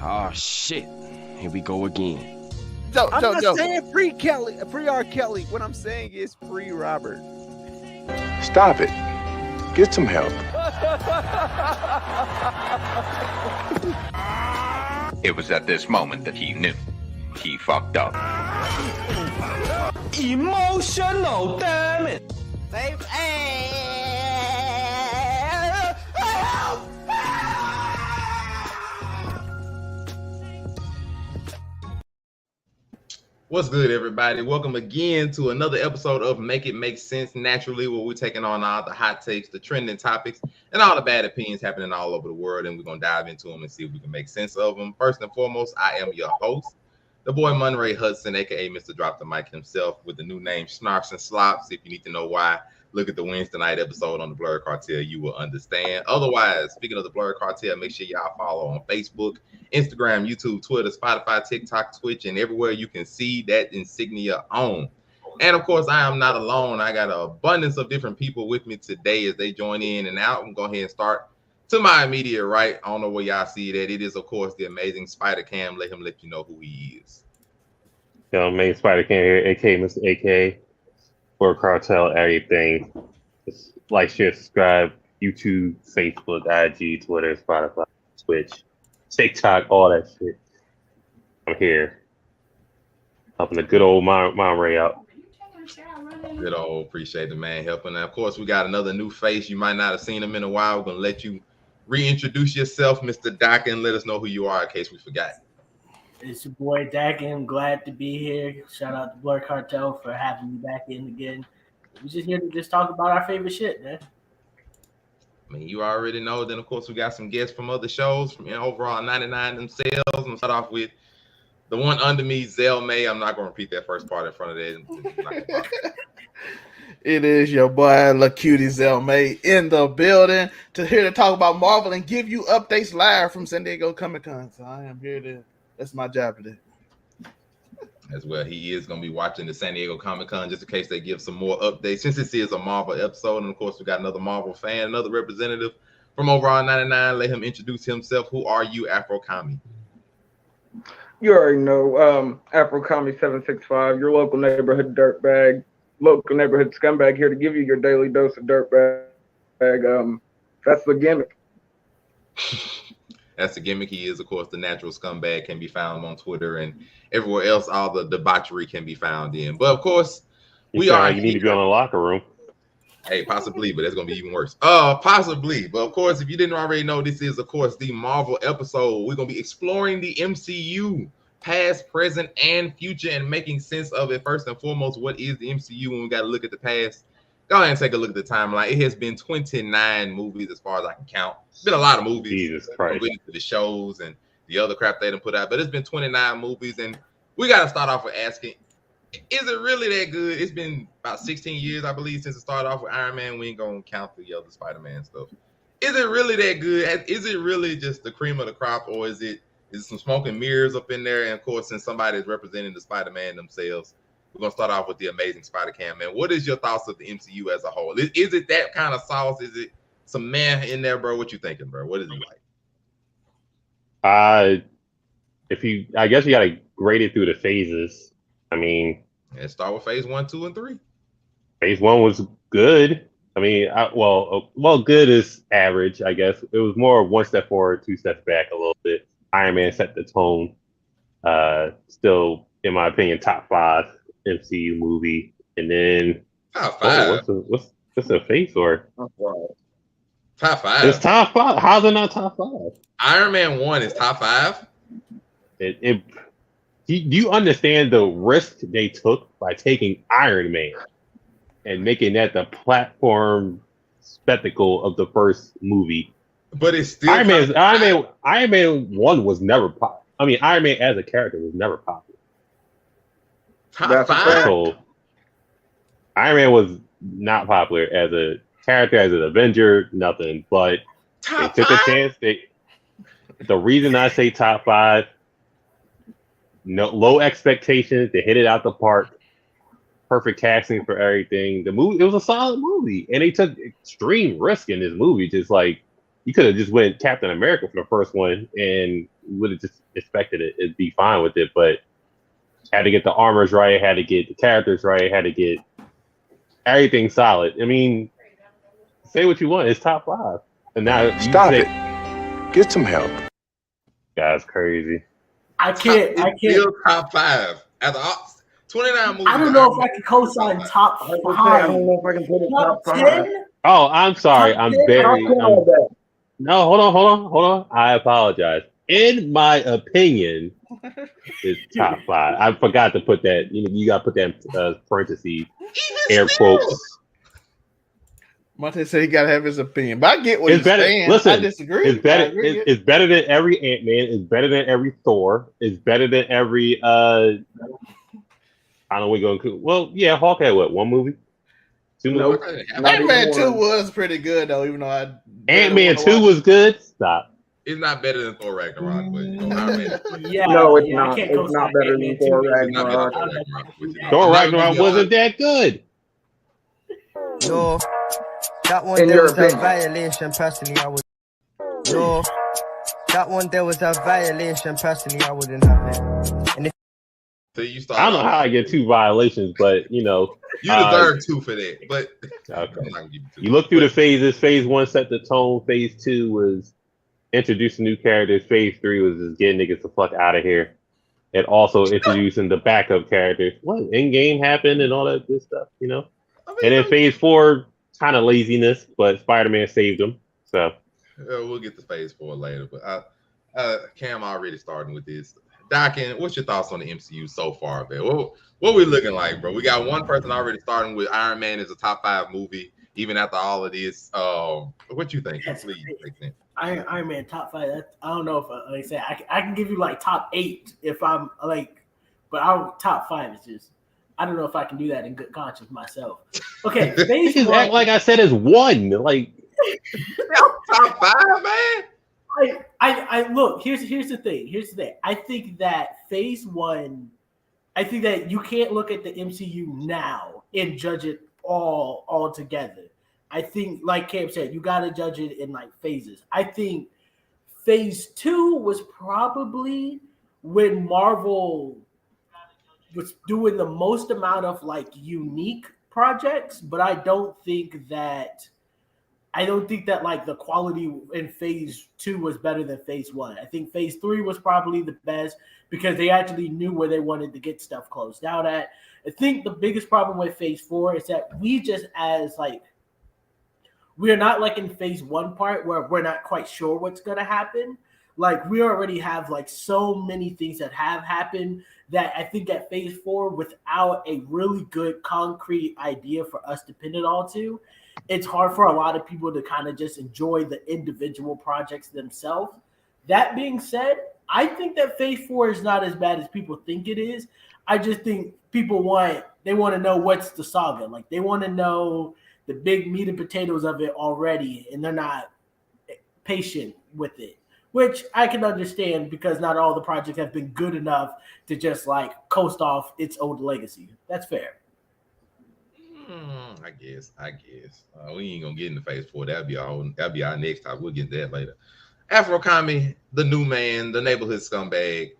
Oh shit! Here we go again. I'm not saying free Kelly, free R. Kelly. What I'm saying is free Robert. Stop it. Get some help. It was at this moment that he knew. He fucked up. Emotional, damn it! What's good, everybody? Welcome again to another episode of Make It Make Sense Naturally, where we're taking on all the hot takes, the trending topics, and all the bad opinions happening all over the world, and we're going to dive into them and see if we can make sense of them. First and foremost, I am your host, the boy Monray Hudson, a.k.a. Mr. Drop the Mic himself, with the new name Snarks and Slops. If you need to know why, look at the Wednesday night episode on the Blur Cartel. You will understand. Otherwise, speaking of the Blur Cartel, make sure y'all follow on Facebook, Instagram, YouTube, Twitter, Spotify, TikTok, Twitch, and everywhere you can see that insignia on. And of course, I am not alone. I got an abundance of different people with me today as they join in and out. I'm going to go ahead and start to my immediate right. I don't know where y'all see that. It is, of course, the amazing Spider Cam. Let you know who he is. Yo, main Spider Cam here, aka Mr. AK, Blur Cartel, everything. Just like, share, subscribe, YouTube, Facebook, IG, Twitter, Spotify, Twitch, TikTok, all that shit. I'm here. Helping the good old mom Ray out. Good old, appreciate the man helping. And of course, we got another new face. You might not have seen him in a while. We're going to let you reintroduce yourself, Mr. Doc, and let us know who you are in case we forgot. It's your boy Dak, and I'm glad to be here. Shout out to Blur Cartel for having me back in again. We're just here to just talk about our favorite shit, man. I mean, you already know. Then, of course, we got some guests from other shows from Overall 99 themselves. I'm going to start off with the one under me, Zell May. I'm not going to repeat that first part in front of that. It is your boy La Cutie Zell May in the building here to talk about Marvel and give you updates live from San Diego Comic-Con. So I am here to. That's my job today. As well, he is going to be watching the San Diego Comic-Con just in case they give some more updates. Since this is a Marvel episode, and of course, we got another Marvel fan, another representative from Overall 99. Let him introduce himself. Who are you, Afro Kami? You already know, Afro Kami 765, your local neighborhood dirtbag, local neighborhood scumbag, here to give you your daily dose of dirtbag. That's the gimmick. That's the gimmick. He is, of course, the natural scumbag. Can be found on Twitter and everywhere else. All the debauchery can be found in. But of course, we are. You need to be on the locker room. Hey, possibly, but that's gonna be even worse. Possibly, but of course, if you didn't already know, this is, of course, the Marvel episode. We're gonna be exploring the MCU, past, present, and future, and making sense of it. First and foremost, what is the MCU? When we got to look at the past. Go ahead and take a look at the timeline. It has been 29 movies as far as I can count. It's been a lot of movies. Jesus Christ. Into the shows and the other crap they done put out, but it's been 29 movies, and we got to start off with asking, is it really that good? It's been about 16 years, I believe, since it started off with Iron Man. We ain't going to count the other Spider-Man stuff. Is it really that good? Is it really just the cream of the crop, or is it some smoke and mirrors up in there? And, of course, since somebody is representing the Spider-Man themselves, we're going to start off with the amazing Spider-Cam, man. What is your thoughts of the MCU as a whole? Is it that kind of sauce? Is it some man in there, bro? What you thinking, bro? What is it like? I guess you got to grade it through the phases. I mean, and start with phase 1, 2, and 3. Phase 1 was good. I mean, good is average, I guess. It was more one step forward, 2 steps back a little bit. Iron Man set the tone. Still, in my opinion, top 5 MCU movie. And then top 5. What's the face or top 5? It's top 5. How's it not top 5? Iron Man 1 is top 5. Do you understand the risk they took by taking Iron Man and making that the platform spectacle of the first movie? But it's still Iron Man 1 was never popular. I mean, Iron Man as a character was never popular. Top 5. So, Iron Man was not popular as a character, as an Avenger, nothing. But top they took 5? a chance. the reason I say top 5, no low expectations, they hit it out the park. Perfect casting for everything. The movie, it was a solid movie, and they took extreme risk in this movie. Just like you could have just went Captain America for the first one, and would have just expected it'd be fine with it. But had to get the armors right, had to get the characters right, had to get everything solid. I mean, say what you want, it's top 5, and now you Stop say, it. Get some help. Guys, crazy. I can't. Still top 5 at the 29 movies. I don't know if I can co-sign top 5. I don't know if I can put it top 5. 10? Oh, I'm sorry. Top I'm 10? very. that. No, hold on. I apologize. In my opinion, it's top 5. I forgot to put that. You got to put that in parentheses, air quotes. Monte said he got to have his opinion, but I get what It's he's better. saying. Listen, I disagree. It's better. It's better than every Ant-Man. It's better than every Thor. It's better than every. I don't know. We're going to. Well, yeah. Hawkeye. What? 1 movie? 2 movies? Ant-Man 2 was pretty good though, even though Ant-Man 2 was good. Stop. It's not better than Thor Ragnarok, but Iron Man. Yeah, No, it's yeah, not. I can't It's co-sign not better than Ant-Man Thor 2. Ragnarok. Thor Ragnarok wasn't that good. No, that one In there your was opinion. a violation. Personally, I would. No, that one there was a violation. Personally, I wouldn't have it. And if So you I don't know how I get 2 violations, but You deserve 2 for that, but Okay. I'm not gonna give you 2. You look through the phases. Phase 1 set the tone. Phase 2 was introducing new characters. Phase 3 was just getting niggas the fuck out of here, and also introducing the backup characters. What Endgame happened and all that good stuff, I mean, And then Phase 4, kind of laziness, but Spider-Man saved them. So we'll get to Phase 4 later, but Cam already starting with this. Dockin, what's your thoughts on the MCU so far, man? What we looking like, bro? We got one person already starting with Iron Man as a top 5 movie, even after all of this. What you think? Please, Iron Man top 5. I don't know if like I said I can give you like top 8 if I'm like, but our top 5 is just I don't know if I can do that in good conscience myself. Okay, Phase just 1, act like I said it's 1. Like top 5, man. I look. Here's the thing. I think that Phase 1. I think that you can't look at the MCU now and judge it all together. I think, like Cam said, you got to judge it in like phases. I think Phase 2 was probably when Marvel was doing the most amount of like unique projects, but I don't think that like the quality in Phase 2 was better than Phase 1. I think Phase 3 was probably the best because they actually knew where they wanted to get stuff closed out at. I think the biggest problem with Phase 4 is that we're not like in Phase 1 part where we're not quite sure what's going to happen. Like we already have like so many things that have happened that I think at Phase 4, without a really good concrete idea for us to pin it all to, it's hard for a lot of people to kind of just enjoy the individual projects themselves. That being said, I think that Phase 4 is not as bad as people think it is. I just think people want to know what's the saga. Like they want to know the big meat and potatoes of it already, and they're not patient with it, which I can understand because not all the projects have been good enough to just like coast off its old legacy. That's fair. I guess. We ain't gonna get into Phase 4. That'll be our next topic. We'll get to that later. Afro Kami, the new man, the neighborhood scumbag.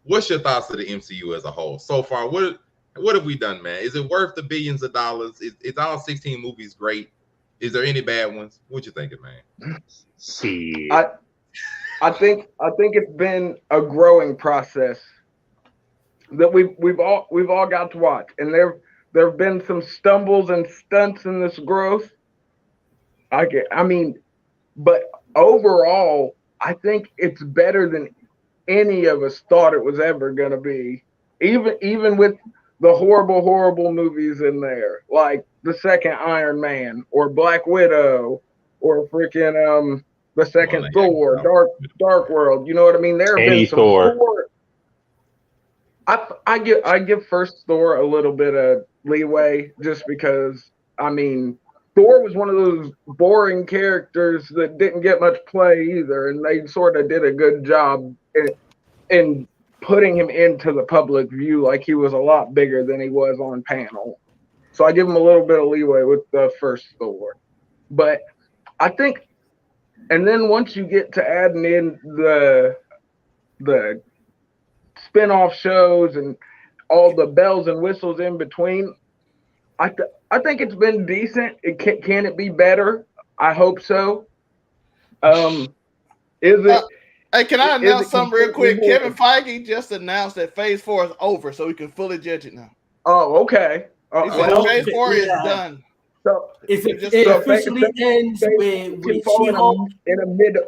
What's your thoughts of the MCU as a whole so far? What have we done, man? Is it worth the billions of dollars? Is all 16 movies great? Is there any bad ones? What you thinking, man? see, I think it's been a growing process that we've all got to watch, and there have been some stumbles and stunts in this growth. But overall, I think it's better than any of us thought it was ever going to be. Even with the horrible movies in there, like the second Iron Man or Black Widow or freaking the second Thor, Dark World. You know what I mean? There have been some Thor. I give first Thor a little bit of leeway just because Thor was one of those boring characters that didn't get much play either, and they sort of did a good job in putting him into the public view like he was a lot bigger than he was on panel. So I give him a little bit of leeway with the first Thor. But I think, and then once you get to adding in the spin-off shows and all the bells and whistles in between, I think it's been decent. Can it be better? I hope so. Is it? Hey, can I announce something real quick? Kevin Feige just announced that Phase 4 is over, so we can fully judge it now. Oh, okay. He said Phase 4 is done. So it officially ends with She-Hulk in a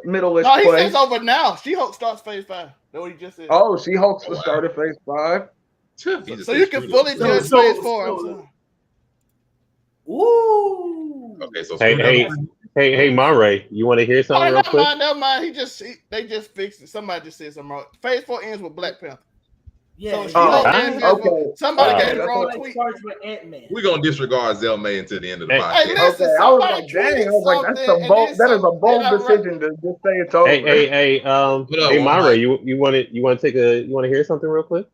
middle-ish No, he place. says it's over now. She-Hulk starts Phase 5. That's what he just said. Oh, She-Hulk's the start of Phase 5. So you can fully judge Phase 4. Ooh. Okay, so Hey, Monray, you want to hear something real quick? Never mind. They just fixed it. Somebody just said something wrong. Phase 4 ends with Black Panther. Yeah. So somebody got the wrong tweet. We're gonna disregard Zelmay until the end of the podcast. Hey, listen, I was like, dang, I was like, that is a bold decision to just say it's over. Hey, Monray, you want to hear something real quick?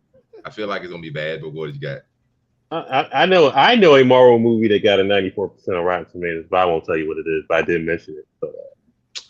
I feel like it's gonna be bad, but what did you got? I know a Marvel movie that got a 94% on Rotten Tomatoes, but I won't tell you what it is. But I did mention it, so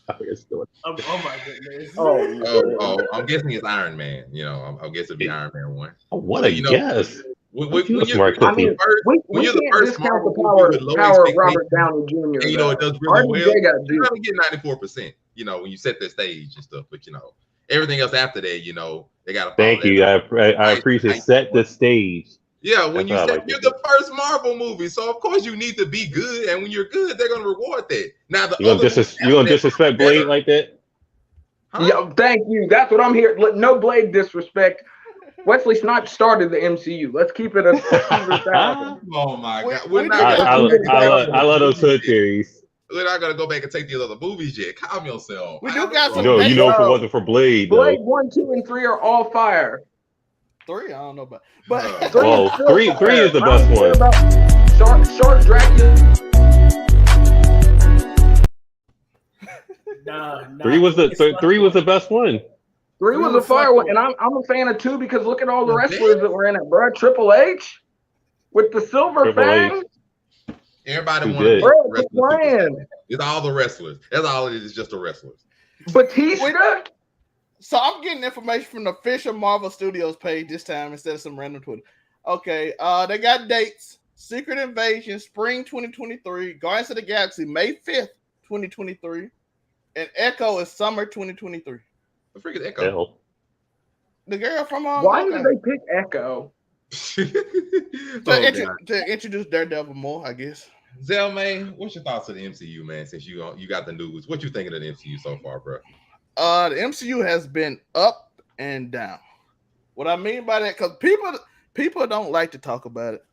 I think it's still. Oh my goodness! Oh, I'm guessing it's Iron Man. You know, I guess it'd be Iron Man 1. What a guess! When you're the first Marvel power movie with low of Robert Downey Jr. And, you know, it does really well. You're gonna get 94%. You know, when you set the stage and stuff, but you know, everything else after that, you know, they got to. Thank you. I appreciate set the stage. Yeah, when you're the first Marvel movie, so of course you need to be good, and when you're good, they're gonna reward that. Now you gonna disrespect Blade like that? Huh? Yeah, thank you. That's what I'm here. No Blade disrespect. Wesley Snipes started the MCU. Let's keep it a secret. Oh my god, I love those hood theories. We're not gonna go back and take these other movies yet. Calm yourself. We do got some. You know, if it wasn't for Blade, Blade 1, 2, and 3 are all fire. 3, I don't know about, but three is the best one. Short Dracula. Three was the best one. 3 was a fire one, and I'm a fan of 2 because look at all the wrestlers that were in it, bro. Triple H with the silver fang. Everybody wanted to wrestle. It's all the wrestlers. That's all it is. It's just the wrestlers. Batista. So I'm getting information from the official Marvel Studios page this time instead of some random Twitter. Okay, they got dates: Secret Invasion, Spring 2023; Guardians of the Galaxy, May 5th, 2023; and Echo is Summer 2023. The freak is Echo. The girl from Why did they pick Echo? to introduce Daredevil more, I guess. Zelmay, what's your thoughts of the MCU, man? Since you got the news, what you thinking of the MCU so far, bro? The MCU has been up and down. What I mean by that, because people don't like to talk about it,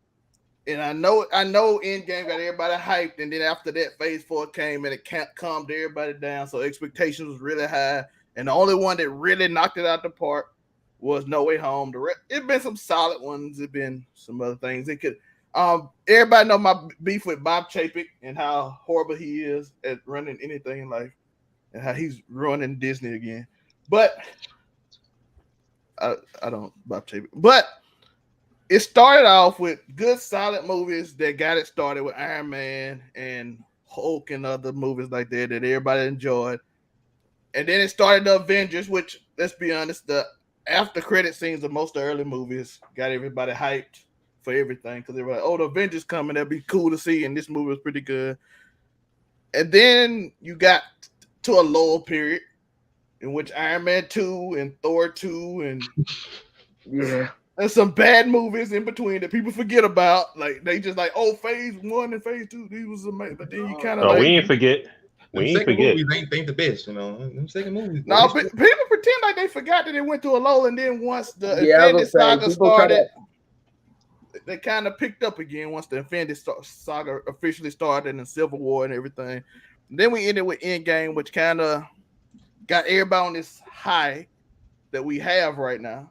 and I know Endgame got everybody hyped, and then after that, Phase 4 came and it calmed everybody down, so expectations was really high, and the only one that really knocked it out the park was No Way Home. It's been some solid ones. It's been some other things. It could. Everybody know my beef with Bob Chapek and how horrible he is at running anything in life, and how he's running Disney again. But I don't Bob Chapek. But it started off with good, solid movies that got it started with Iron Man and Hulk and other movies like that everybody enjoyed. And then it started the Avengers, which, let's be honest, the after credit scenes of most of the early movies got everybody hyped for everything because they were like, oh, the Avengers coming, that'd be cool to see, and this movie was pretty good. And then you got to a lower period in which Iron Man 2 and Thor 2 and some bad movies in between that people forget about. Like they just like, oh, Phase 1 and Phase 2, these was amazing. But then you kind of we ain't forget. We ain't forget. Movies ain't the best, you know. Them second movies. No, but people pretend like they forgot that it went to a low, and then once the Infinity Saga started, they kind of picked up again once the Infinity Saga officially started and Civil War and everything. And then we ended with Endgame, which kind of got everybody on this high that we have right now.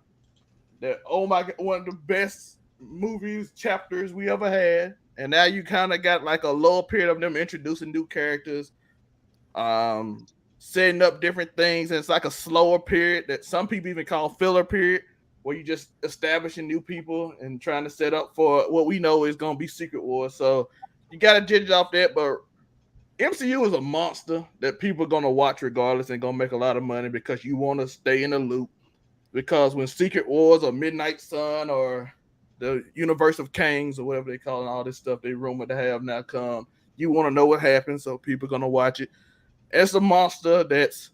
That, oh my God, one of the best movies chapters we ever had. and now you kind of got like a lower period of them introducing new characters, setting up different things, and it's like a slower period that some people even call filler period, where you just establishing new people and trying to set up for what we know is going to be Secret Wars. So you got to judge off that, but MCU is a monster that people are going to watch regardless and going to make a lot of money because you want to stay in the loop. Because when Secret Wars or Midnight Sun or the Universe of Kangs or whatever they call it, all this stuff they rumored to have now come, you want to know what happened, so people are going to watch it. It's a monster that's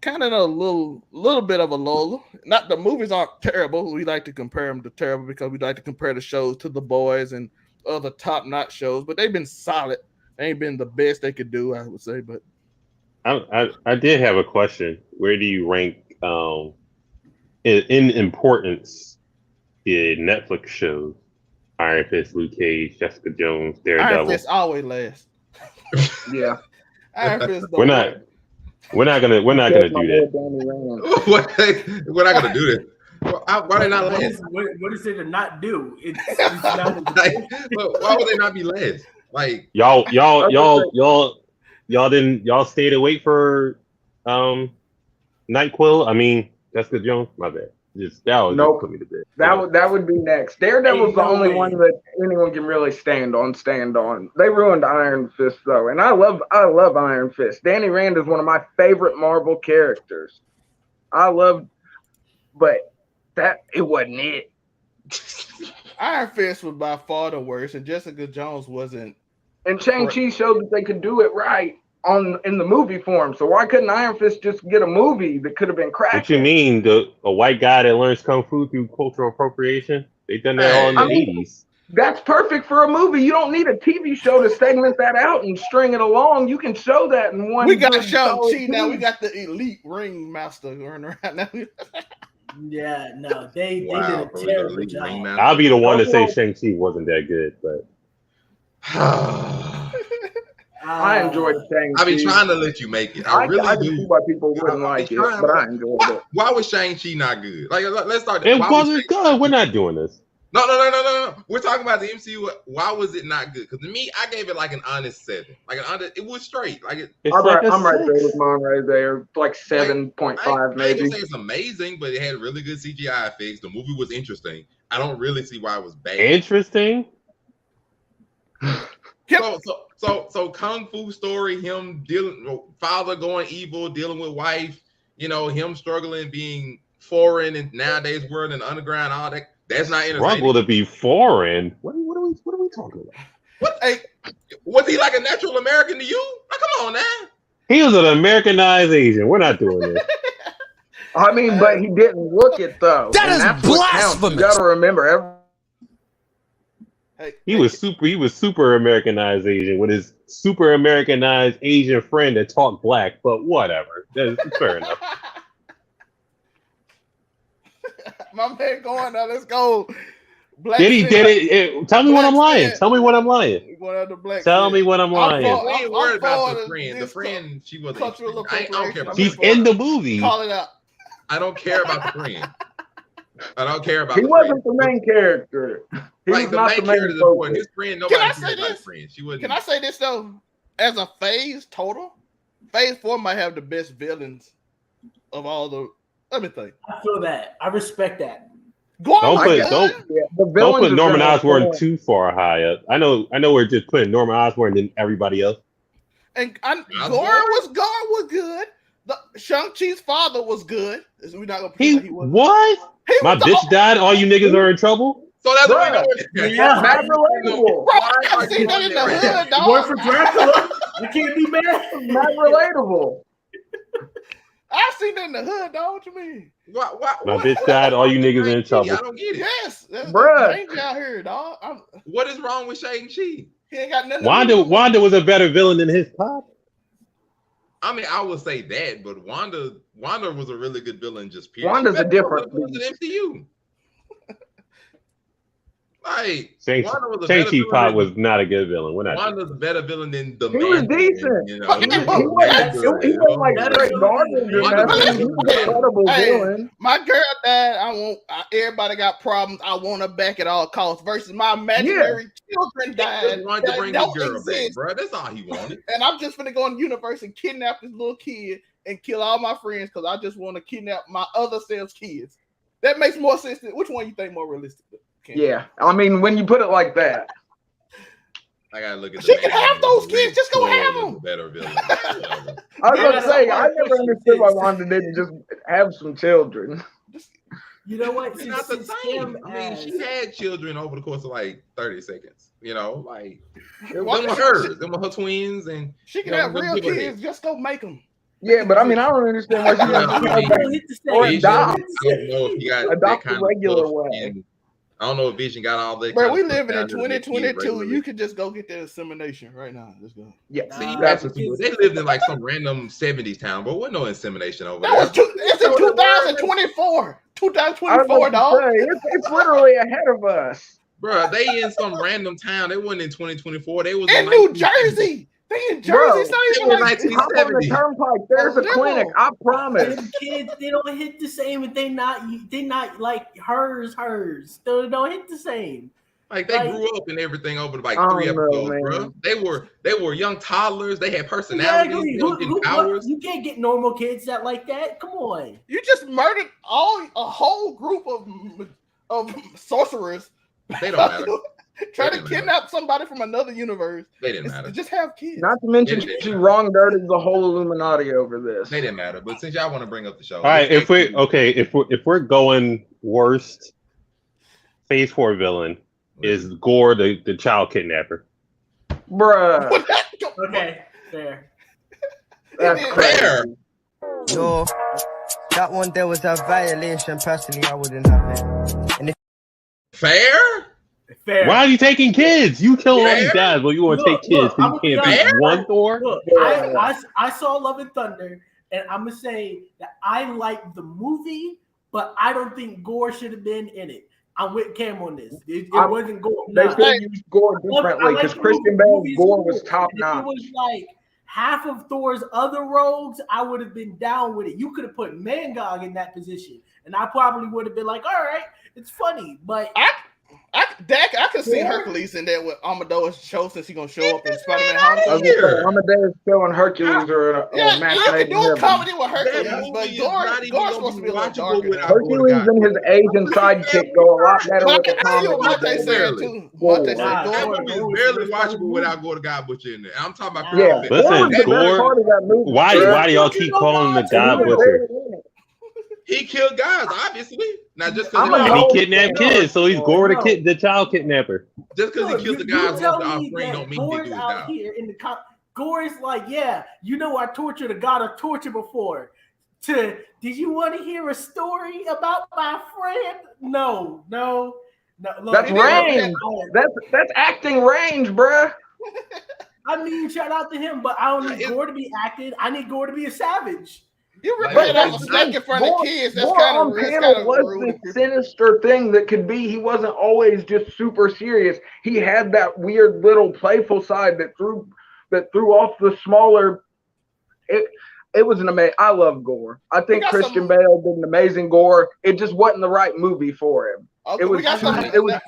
kind of a little bit of a lull. Not the movies aren't terrible. We like to compare them to terrible because we like to compare the shows to The Boys and other top-notch shows, but they've been solid. They ain't been the best they could do, I would say. But I did have a question. Where do you rank in importance the Netflix shows? Iron Fist, Luke Cage, Jessica Jones, Daredevil. Iron Fist always last. Yeah. Iron Fist. We're not gonna do that. We're not gonna do this. Why they not last? What is it to not do? It's not why would they not be last? Like y'all stayed awake for NyQuil. I mean Jessica Jones. My bad. Just put me to bed. That would be next. Daredevil's the only one that anyone can really stand on. They ruined Iron Fist though, and I love Iron Fist. Danny Rand is one of my favorite Marvel characters. But it wasn't it. Iron Fist was by far the worst, and Jessica Jones wasn't. And Shang-Chi showed that they could do it right in the movie form. So why couldn't Iron Fist just get a movie that could have been cracking? What you mean? A white guy that learns kung fu through cultural appropriation? They've done that all in the 80s. That's perfect for a movie. You don't need a TV show to segment that out and string it along. You can show that in one. We got Shang-Chi now. We got the elite ring master going around now. Yeah, no, they did a terrible job. I'll be the one to say Shang-Chi wasn't that good, but I enjoyed Shang-Chi. I be trying to let you make it. I really do. See why people wouldn't like it, but I enjoyed it. Why was Shang-Chi not good? Like, let's start. It wasn't good. We're not doing this. No. We're talking about the MCU. Why was it not good? Because to me, I gave it like an honest 7. It was straight. I'm right there with mine right there. Like 7.5 maybe. I ain't gonna say it's amazing, but it had really good CGI effects. The movie was interesting. I don't really see why it was bad. Interesting. So kung fu story, him father going evil, dealing with wife, him struggling, being foreign in nowadays world and underground, all that. That's not entertaining. Struggle to be foreign. What are we talking about? What? Hey, was he like a natural American to you? Now, come on, now. He was an Americanized Asian. We're not doing this. I mean, but he didn't look it though. That is blasphemous. You gotta remember. He was super Americanized Asian with his super Americanized Asian friend that talked black, but whatever. That's fair enough. My man going now. Let's go. Did it? Tell me when I'm lying. Tell me when I'm lying. Tell me when I'm lying. We ain't worried about the friend. The friend, she wasn't. I don't care about. She's in the movie. Call it out. I don't care about the friend. I don't care about. He wasn't the main character. He was not the main character. His friend, nobody cares about his friend. She wasn't. Can I say this though? As a phase total, phase 4 might have the best villains of all the. Let me think. I feel that. I respect that. Don't put Norman Osborn too far high up. I know we're just putting Norman Osborn and everybody else. And Gore was good. Shang-Chi's father was good. We're not gonna he what? My bitch died. All you niggas are in trouble. So that's what we know. Yeah, not relatable. I seen that in the hood, dog. Work for Dracula. You can't be mad. Not relatable. I seen that in the hood, dog. What you mean? My bitch died. All you niggas are in trouble. I don't get it. Yes, bruh. Danger out here, dog. What is wrong with Shang-Chi? He ain't got nothing. Wanda was a better villain than his pop. I mean, I would say that, but Wanda was a really good villain. Just period. Wanda's a different MCU. Like Shang-Chi Pop was not a good villain. We're not. Wanda's a better villain than the He was decent. You know, He wasn't like straight garbage or nothing. He was a credible villain. My girl died. Everybody got problems. I want her back at all costs. Versus my imaginary children died. He just wanted to bring his girl back, bro. That's all he wanted. And I'm just gonna go in the universe and kidnap this little kid and kill all my friends because I just want to kidnap my other self's kids. That makes more sense. Which one you think more realistic? Yeah, I mean, when you put it like that, I gotta look at. She can have those kids. Just go have them. Better villain. I was gonna say I never understood why Wanda didn't just have some children. You know what? It's not the same. I mean, she had children over the course of like 30 seconds. You know, like them were hers. Them were her twins, and she can have real kids. Just go make them. Yeah, but I mean, I don't understand why she or adopt. I don't know if you got adopt that kind the regular of way. I don't know if Vision got all that. Bro, we living in 2022. You could just go get that insemination right now. Let's go. Yeah, see, they lived in like some random 70s town, but wasn't no insemination over there. It's in 2024. 2024, dog. It's literally ahead of us. Bro, they in some random town. They wasn't in 2024. They was in New Jersey. They in Jersey. It's not even like 1970. On the turnpike. There's a clinic. I promise. Them kids, they don't hit the same, and they not like hers. They don't hit the same. Like they grew up and everything over like 3 episodes, bro. They were young toddlers. They had personalities. Exactly. Powers. You can't get normal kids that like that. Come on. You just murdered a whole group of sorcerers. They don't matter. Try to kidnap somebody from another universe. They didn't matter. Just have kids. Not to mention she wrong-dirted the whole Illuminati over this. They didn't matter. But since y'all want to bring up the show, all right. If we're going worst, Phase 4 villain is Gore, the child kidnapper. Bruh. Okay, fair. That's fair. Yo, that one there was a violation. Personally, I wouldn't have it. And fair. Fair. Why are you taking kids? You kill all these guys, but you want to take kids because you can't be one Thor? Look, I saw Love and Thunder, and I'm going to say that I like the movie, but I don't think Gore should have been in it. I'm with Cam on this. It wasn't Gore. They could have used Gore differently because Christian Bale's Gore was top notch. If it was like half of Thor's other rogues, I would have been down with it. You could have put Mangog in that position, and I probably would have been like, all right, it's funny, but I could see Hercules in there with Amadeus show since he's gonna show up in Spider-Man Homecoming. Amadeus show and Hercules are match made in heaven. Comedy with Hercules, but Gore's supposed to be a little darker. Hercules and his Asian sidekick go a lot better with the comedy. That movie is barely watchable without Gore the God Butcher in there. I'm talking about listen, Gore. Why do y'all keep calling the God Butcher? He killed guys, obviously. Not just because he kidnapped kids, so he's Gore the child kidnapper. Just because he killed the guys with the offspring don't mean he did out here in the Gore is like, yeah, I tortured a god of torture before. Did you want to hear a story about my friend? No. Look, that's range. That's acting range, bruh. I mean, shout out to him, but I don't need Gore to be acted. I need Gore to be a savage. You remember that mistake in front of kids? That's kind of was the sinister thing that could be. He wasn't always just super serious. He had that weird little playful side that threw off the smaller. It was an amazing. I love Gore. I think Christian Bale did an amazing Gore. It just wasn't the right movie for him. Okay, we got some more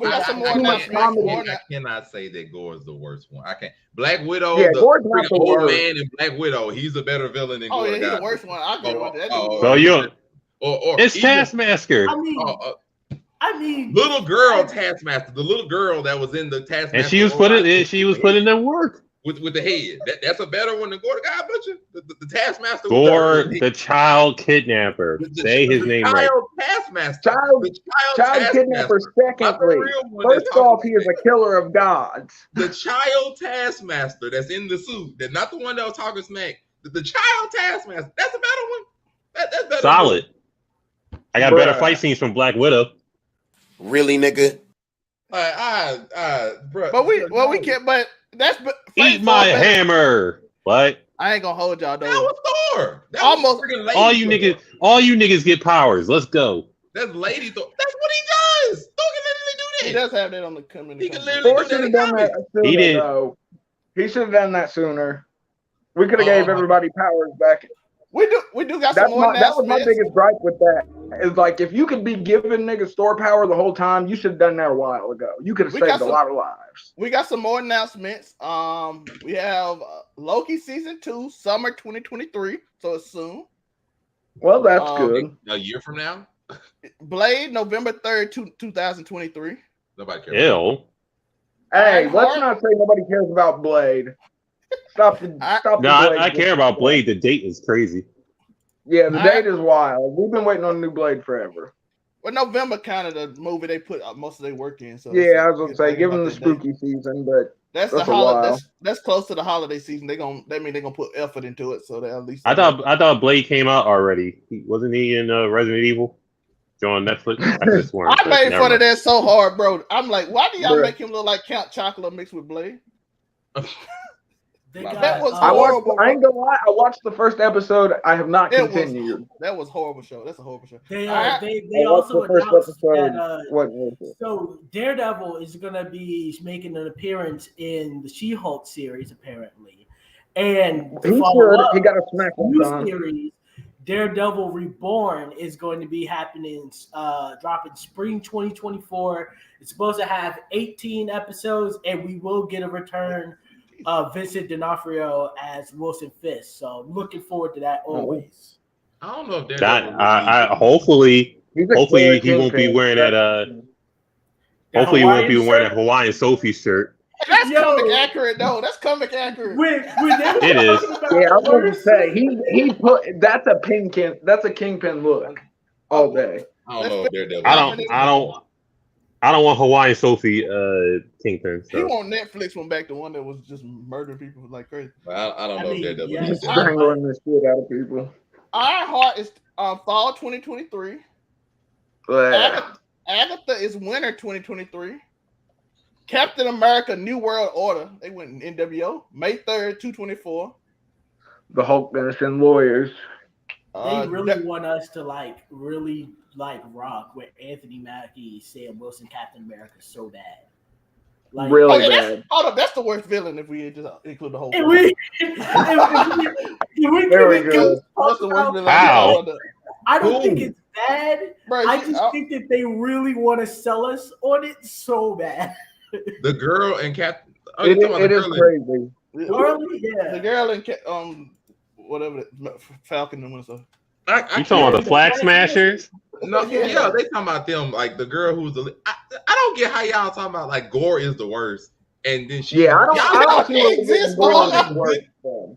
comedy. I cannot say that Gore is the worst one. I can't. Black Widow, Gore's not the old worst. man in Black Widow, he's a better villain than Gore. Oh, yeah, he's the worst one. I agree with that. So it's Taskmaster. I mean, little girl Taskmaster, the little girl that was in the Taskmaster, and she was putting them work. With the head. That's a better one than Gore the God Butcher. The Taskmaster. Gore the child kidnapper. Say his name right. Taskmaster. Child kidnapper. Secondly, first off, he is a killer of gods. The child Taskmaster that's in the suit. That's not the one that was talking smack. The child Taskmaster. That's a better one. That's better. Solid. I got better fight scenes from Black Widow. Really, nigga? Bro. But we can't. But that's eat my hammer. What? I ain't gonna hold y'all though. That was Thor. That almost was all you niggas get powers. Let's go. That's Lady Thor. That's what he does. Thor can literally do He does have that on the coming. He can literally Thor do should that have in done that comics. sooner, He did. though. He should have done that sooner. We could have gave everybody powers back. We do got some more That was my announcements. biggest gripe with that. Is like, if you could be giving niggas store power the whole time, you should have done that a while ago. You could have saved a lot of lives. We got some more announcements. We have Loki season 2, summer 2023, so it's soon. Well, that's good. A year from now. Blade, November 3rd, 2023. Nobody cares. Ew. Hey, let's not say nobody cares about Blade. Stop the Blade. I care about Blade. The date is crazy. Yeah, the date is wild. We've been waiting on a new Blade forever. Well, November kind of the movie they put most of their work in. So yeah, I was gonna say, give them the spooky season, but that's the holiday. That's close to the holiday season. That mean they're gonna put effort into it. So that at least I thought Blade came out already. Wasn't he in Resident Evil? On Netflix. I made fun of that so hard, bro. I'm like, why do y'all make him look like Count Chocula mixed with Blade? That was horrible. I ain't gonna lie. I watched the first episode. I have not continued. That was a horrible show. That's a horrible show. They also announced that so Daredevil is gonna be making an appearance in the She-Hulk series apparently, and he got a smack new series. Daredevil Reborn is going to be happening, dropping spring 2024. It's supposed to have 18 episodes, and we will get a return of Vincent D'Onofrio as Wilson Fisk. So looking forward to that always. I don't know if Daredevil. Hopefully he won't be wearing that. Hopefully he won't be wearing that Hawaiian Sophie shirt. That's comic accurate, though. That's comic accurate. It is. Yeah, I was going to say he put that's a kingpin look all day. I don't know if Daredevil. I don't want Hawaiian Sophie Kingpin. So. He want Netflix one back, the one that was just murdering people like crazy. I don't know if Daredevil. He's strangling the shit out of people. Ironheart is fall 2023. Agatha is winter 2023. Captain America New World Order. They went in NWO. May 3rd, 224. The Hulk gonna send lawyers. They really want us to really rock with Anthony Mackie, Sam Wilson, Captain America so bad. Really bad. That's the worst villain if we just include the whole. If we Very good. That's the worst villain. How? I don't think it's bad. Bro, I just think that they really want to sell us on it so bad. The girl and Captain. It is crazy. The girl and whatever Falcon and stuff. You talking about the Flag Smashers? No, yeah, they talking about them like the girl who's the. I don't get how y'all talking about like Gore is the worst, and then she. Yeah, I don't see what exist.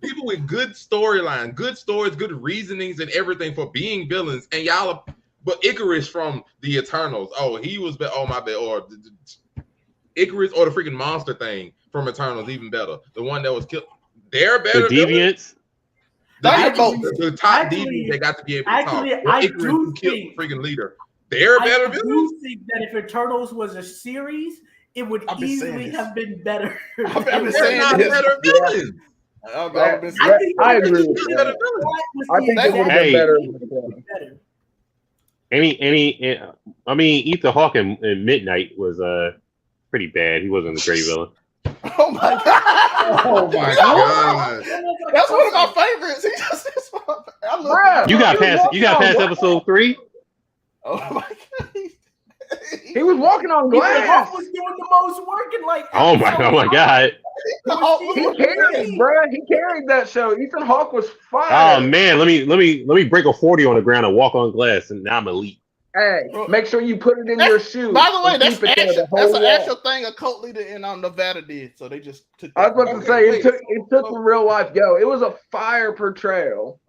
People with good storyline, good stories, good reasonings, and everything for being villains, and y'all. But Icarus from the Eternals. Oh, he was. Oh my bad. Or Icarus or the freaking monster thing from Eternals, even better. The one that was killed. They're better. The Deviants. The top deviants they got to be able to talk. I do think freaking leader. They're better. I do think that if Eternals was a series, it would easily have been better. I've been saying better villains. I agree with that. I think it would have been better. Ethan Hawke in Midnight was pretty bad. He wasn't a great villain. Oh my god! Oh my god! That's one of my favorites. You got past episode 3. Oh my god! He was walking on glass. Hawk was doing the most work in Oh my god! He carried, bro. He carried that show. Ethan Hawke was fire. Oh man, let me break a 40 on the ground and walk on glass, and now I'm elite. Hey, make sure you put it in your shoe. By the way, that's an actual thing a cult leader in Nevada did. So they just took. I was about to say it took some real life. Yo, it was a fire portrayal.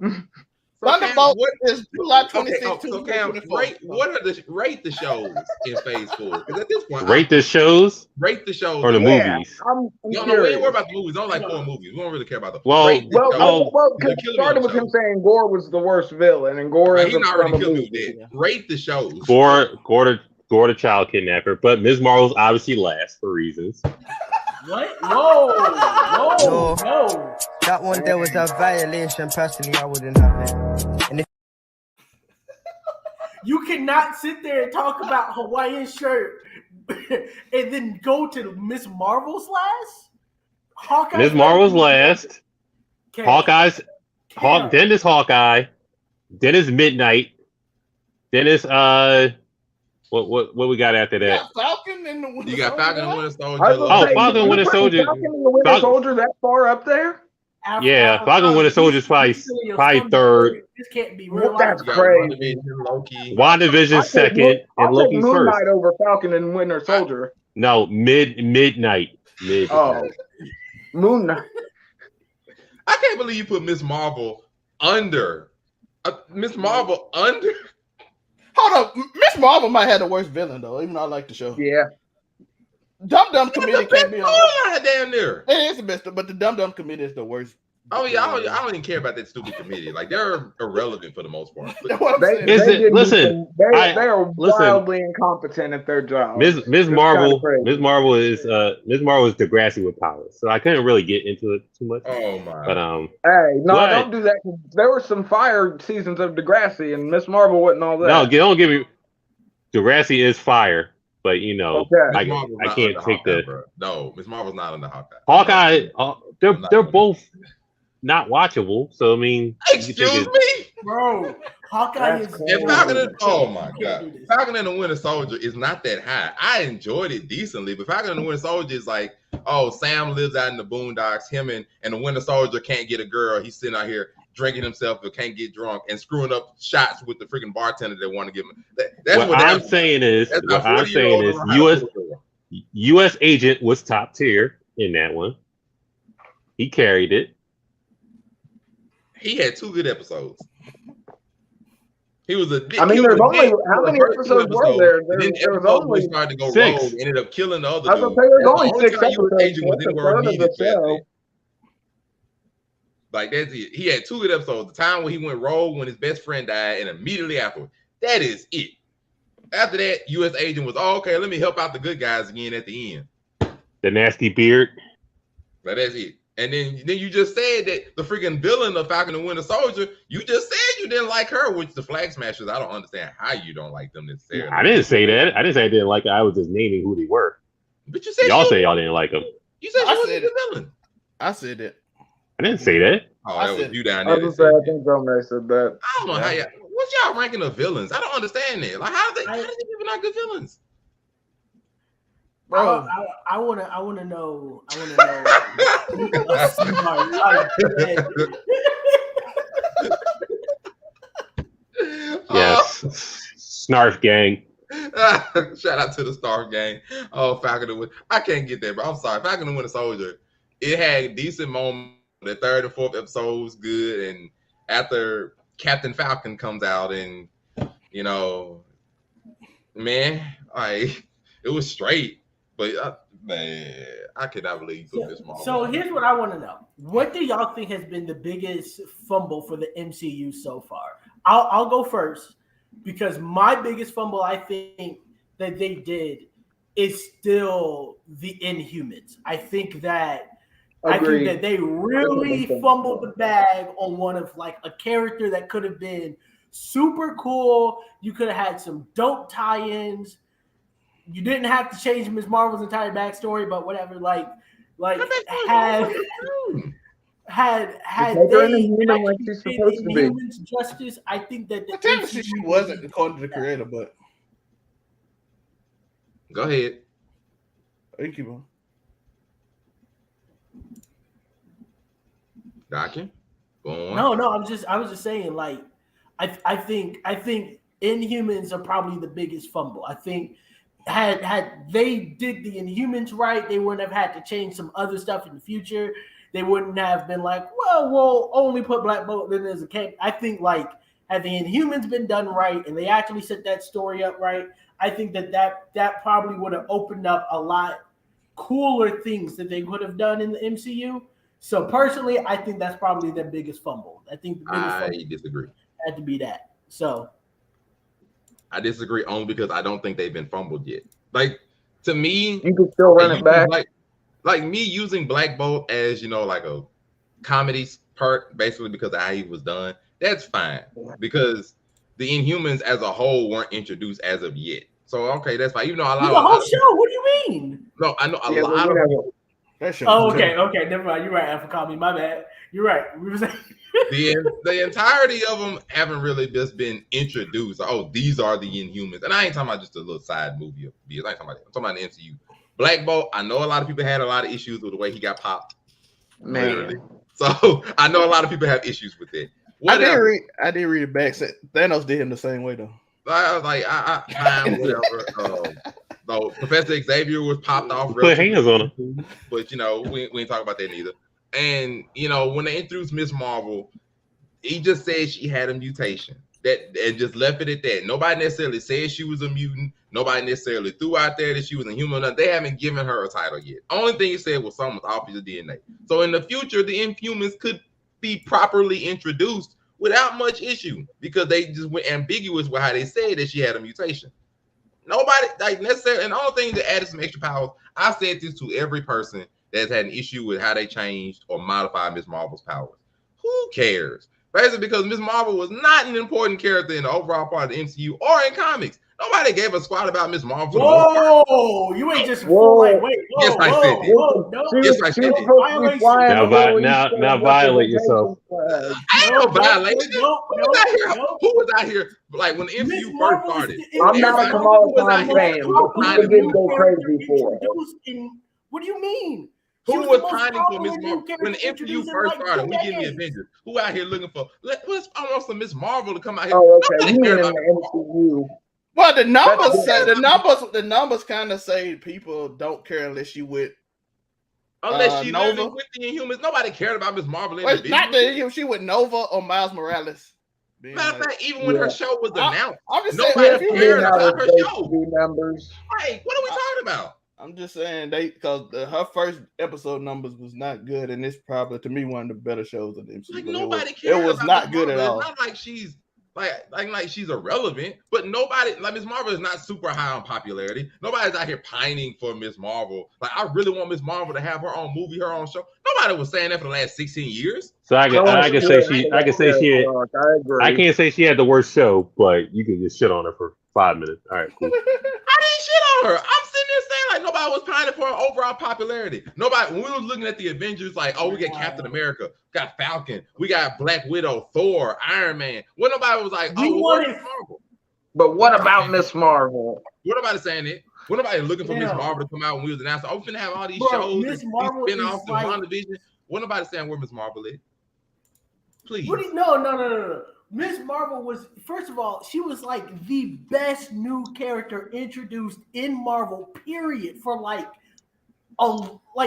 Thunderbolt is July 26th. So Cam, rate the shows in Phase 4? Because at this point, rate the shows or the movies. I'm we ain't worry about the movies. I don't like 4 movies. We don't really care about them. Well, because it started with him saying Gore was the worst villain, and Gore is already killed me dead. Rate the shows. Gore the child kidnapper, but Ms. Marvel's obviously last for reasons. What? No. That one there was a violation. Personally, I wouldn't have it. And if you cannot sit there and talk about Hawaiian shirt and then go to Miss Marvel's last. Hawkeye. Miss Marvel's last. Okay. Hawkeye's. Then is Hawkeye. Then is Midnight. Then is what we got after that? Yeah, Falcon and the Winter You got Falcon and Winter Soldier. Falcon and Winter Soldier. Falcon and the Winter Soldier that far up there? Yeah, Falcon and Winter Soldier is probably third. This can't be real. That's crazy. WandaVision second, and Loki Moon first. Knight over Falcon and Winter Soldier. No, midnight. Oh, Moon Knight. I can't believe you put Miss Marvel under. Miss Marvel under. Hold up, Miss Marvel might have the worst villain though, even though I like the show. Yeah. Dum Dum Committee can't be on. Damn near. It is the best, but the Dum Dum Committee is the worst. Oh yeah, I don't even care about that stupid committee. Like they're irrelevant for the most part. They are wildly incompetent at their job. Miss Marvel is Degrassi with powers, so I couldn't really get into it too much. Oh my! But don't do that. There were some fire seasons of Degrassi, and Miss Marvel wasn't all that. No, don't give me. Degrassi is fire, but you know, I can't take Hawkeye, no, Miss Marvel's not on the Hawkeye. Hawkeye, they're both not watchable. So I mean, excuse me, bro. Hawkeye is. Oh my god, Falcon and the Winter Soldier is not that high. I enjoyed it decently, but Falcon and the Winter Soldier is like, oh, Sam lives out in the boondocks. Him and the Winter Soldier can't get a girl. He's sitting out here drinking himself, but can't get drunk and screwing up shots with the freaking bartender that want to give him. That's what I'm saying is U.S. agent was top tier in that one. He carried it. He had 2 good episodes. He was a. I mean, there's only how many episodes were there? There was only started to go 6. rogue, ended up killing the other I dude. there's only 6 episodes. Like that's it. He had 2 good episodes. The time when he went rogue, when his best friend died, and immediately afterward. That is it. After that, U.S. agent was okay. Let me help out the good guys again at the end. The nasty beard. But that's it. And then you just said that the freaking villain of Falcon and Winter Soldier, you just said you didn't like her, which the Flag Smashers, I don't understand how you don't like them necessarily. I didn't say that. I didn't say I didn't like her. I was just naming who they were. But you said y'all say y'all didn't like them. You said you wasn't the villain. I said it. I didn't say that. Oh, that was you down I there. was I think Gomez said that. I don't know how y'all. What's y'all ranking of villains? I don't understand that. Like how are they people not good villains? Bro, I wanna know. Yes, Snarf gang. Shout out to the Star gang. Oh, Falcon and Winter. I can't get that, bro. I'm sorry. Falcon and Winter Soldier. It had decent moments. The 3rd and 4th episode was good, and after Captain Falcon comes out, and you know, man, it was straight. But man, I cannot believe you put this Marvel. So here's what I want to know: what do y'all think has been the biggest fumble for the MCU so far? I'll go first because my biggest fumble I think that they did is still the Inhumans. I think that they really fumbled the bag on one of like a character that could have been super cool. You could have had some dope tie-ins. You didn't have to change Ms. Marvel's entire backstory, but whatever. Like had they given humans justice, I think that the technically she wasn't according to the creator, but go ahead. You keep on. Gotcha. Go on. No, I was just saying, like, I think Inhumans are probably the biggest fumble. I think had they did the Inhumans right, they wouldn't have had to change some other stuff in the future. They wouldn't have been like, well, we'll only put Black Bolt in as a camp. I think like had the Inhumans been done right and they actually set that story up right, I think that probably would have opened up a lot cooler things that they could have done in the MCU. So personally, I think that's probably their biggest fumble. I think the biggest fumble disagree. Had to be that. So I disagree only because I don't think they've been fumbled yet. Like to me, you can still run it back. Like me using Black Bolt as like a comedy part, basically because of how he was done. That's fine because the Inhumans as a whole weren't introduced as of yet. So okay, that's fine. You know, a lot The of whole show. What do you mean? no, I know a lot of Oh, okay, never mind. You're right, Alpha Call me. My bad. You're right. We were saying the entirety of them haven't really just been introduced. Oh, these are the Inhumans, and I ain't talking about just a little side movie of BS. I ain't talking about that. I'm talking about the MCU. Black Bolt. I know a lot of people had a lot of issues with the way he got popped. Man. Literally. So I know a lot of people have issues with that. Whatever. I did read it back. Thanos did him the same way though. I was like, whatever. So Professor Xavier was popped off. Put hands on him. But you know, we ain't talk about that neither. And you know, when they introduced Miss Marvel, he just said she had a mutation. And just left it at that. Nobody necessarily said she was a mutant. Nobody necessarily threw out there that she was a human. They haven't given her a title yet. Only thing he said was something was off his DNA. So in the future, the Inhumans could be properly introduced without much issue because they just went ambiguous with how they said that she had a mutation. Nobody like necessarily, and the only thing that added some extra powers. I said this to every person that's had an issue with how they changed or modified Miss Marvel's powers. Who cares? Basically, because Miss Marvel was not an important character in the overall part of the MCU or in comics. Nobody gave a squat about Miss Marvel. Whoa, you ain't just full like wait. Whoa, yes, I said it. Yes, I said it. Now violate yourself. I ain't no violation. Who was out here like when the MCU first started? I'm not a Kamala Khan fan. People didn't go crazy for it. What do you mean? Who was pining for Miss Marvel when the MCU first started? We getting the Avengers. Who out here looking for? I want some Miss Marvel to come out here. Oh, okay. You mean in the MCU? Well, the numbers kind of say people don't care unless you with unless she Nova with the Inhumans. Nobody cared about Miss Marvel. Well, not that she with Nova or Miles Morales. Matter of fact, even when her show was announced, I'm just nobody saying, cared about her show. Numbers. Right? What are we talking about? I'm just saying because her first episode numbers was not good, and it's probably to me one of the better shows of the MCU. Like nobody cared. It was not good at all. It's not like she's like she's irrelevant, but nobody like Miss Marvel is not super high on popularity. Nobody's out here pining for Miss Marvel. Like I really want Miss Marvel to have her own movie, her own show. Nobody was saying that for the last 16 years. So I can say she had the worst show, but you can just shit on her for 5 minutes. All right, cool. I didn't shit on her. I'm sitting there saying like nobody was pining for her overall popularity. Nobody when we were looking at the Avengers, like, oh, we got Captain America, got Falcon, we got Black Widow, Thor, Iron Man. When nobody was like, oh, where's Miss Marvel? But what about Miss Marvel? What nobody saying it? What nobody looking for Miss Marvel to come out when we was announcing? Oh, we're gonna have all these shows, Miss Marvel spin-offs and WandaVision. What nobody saying where Miss Marvel is? Please. No. Miss Marvel was, first of all, she was like the best new character introduced in Marvel, period, for like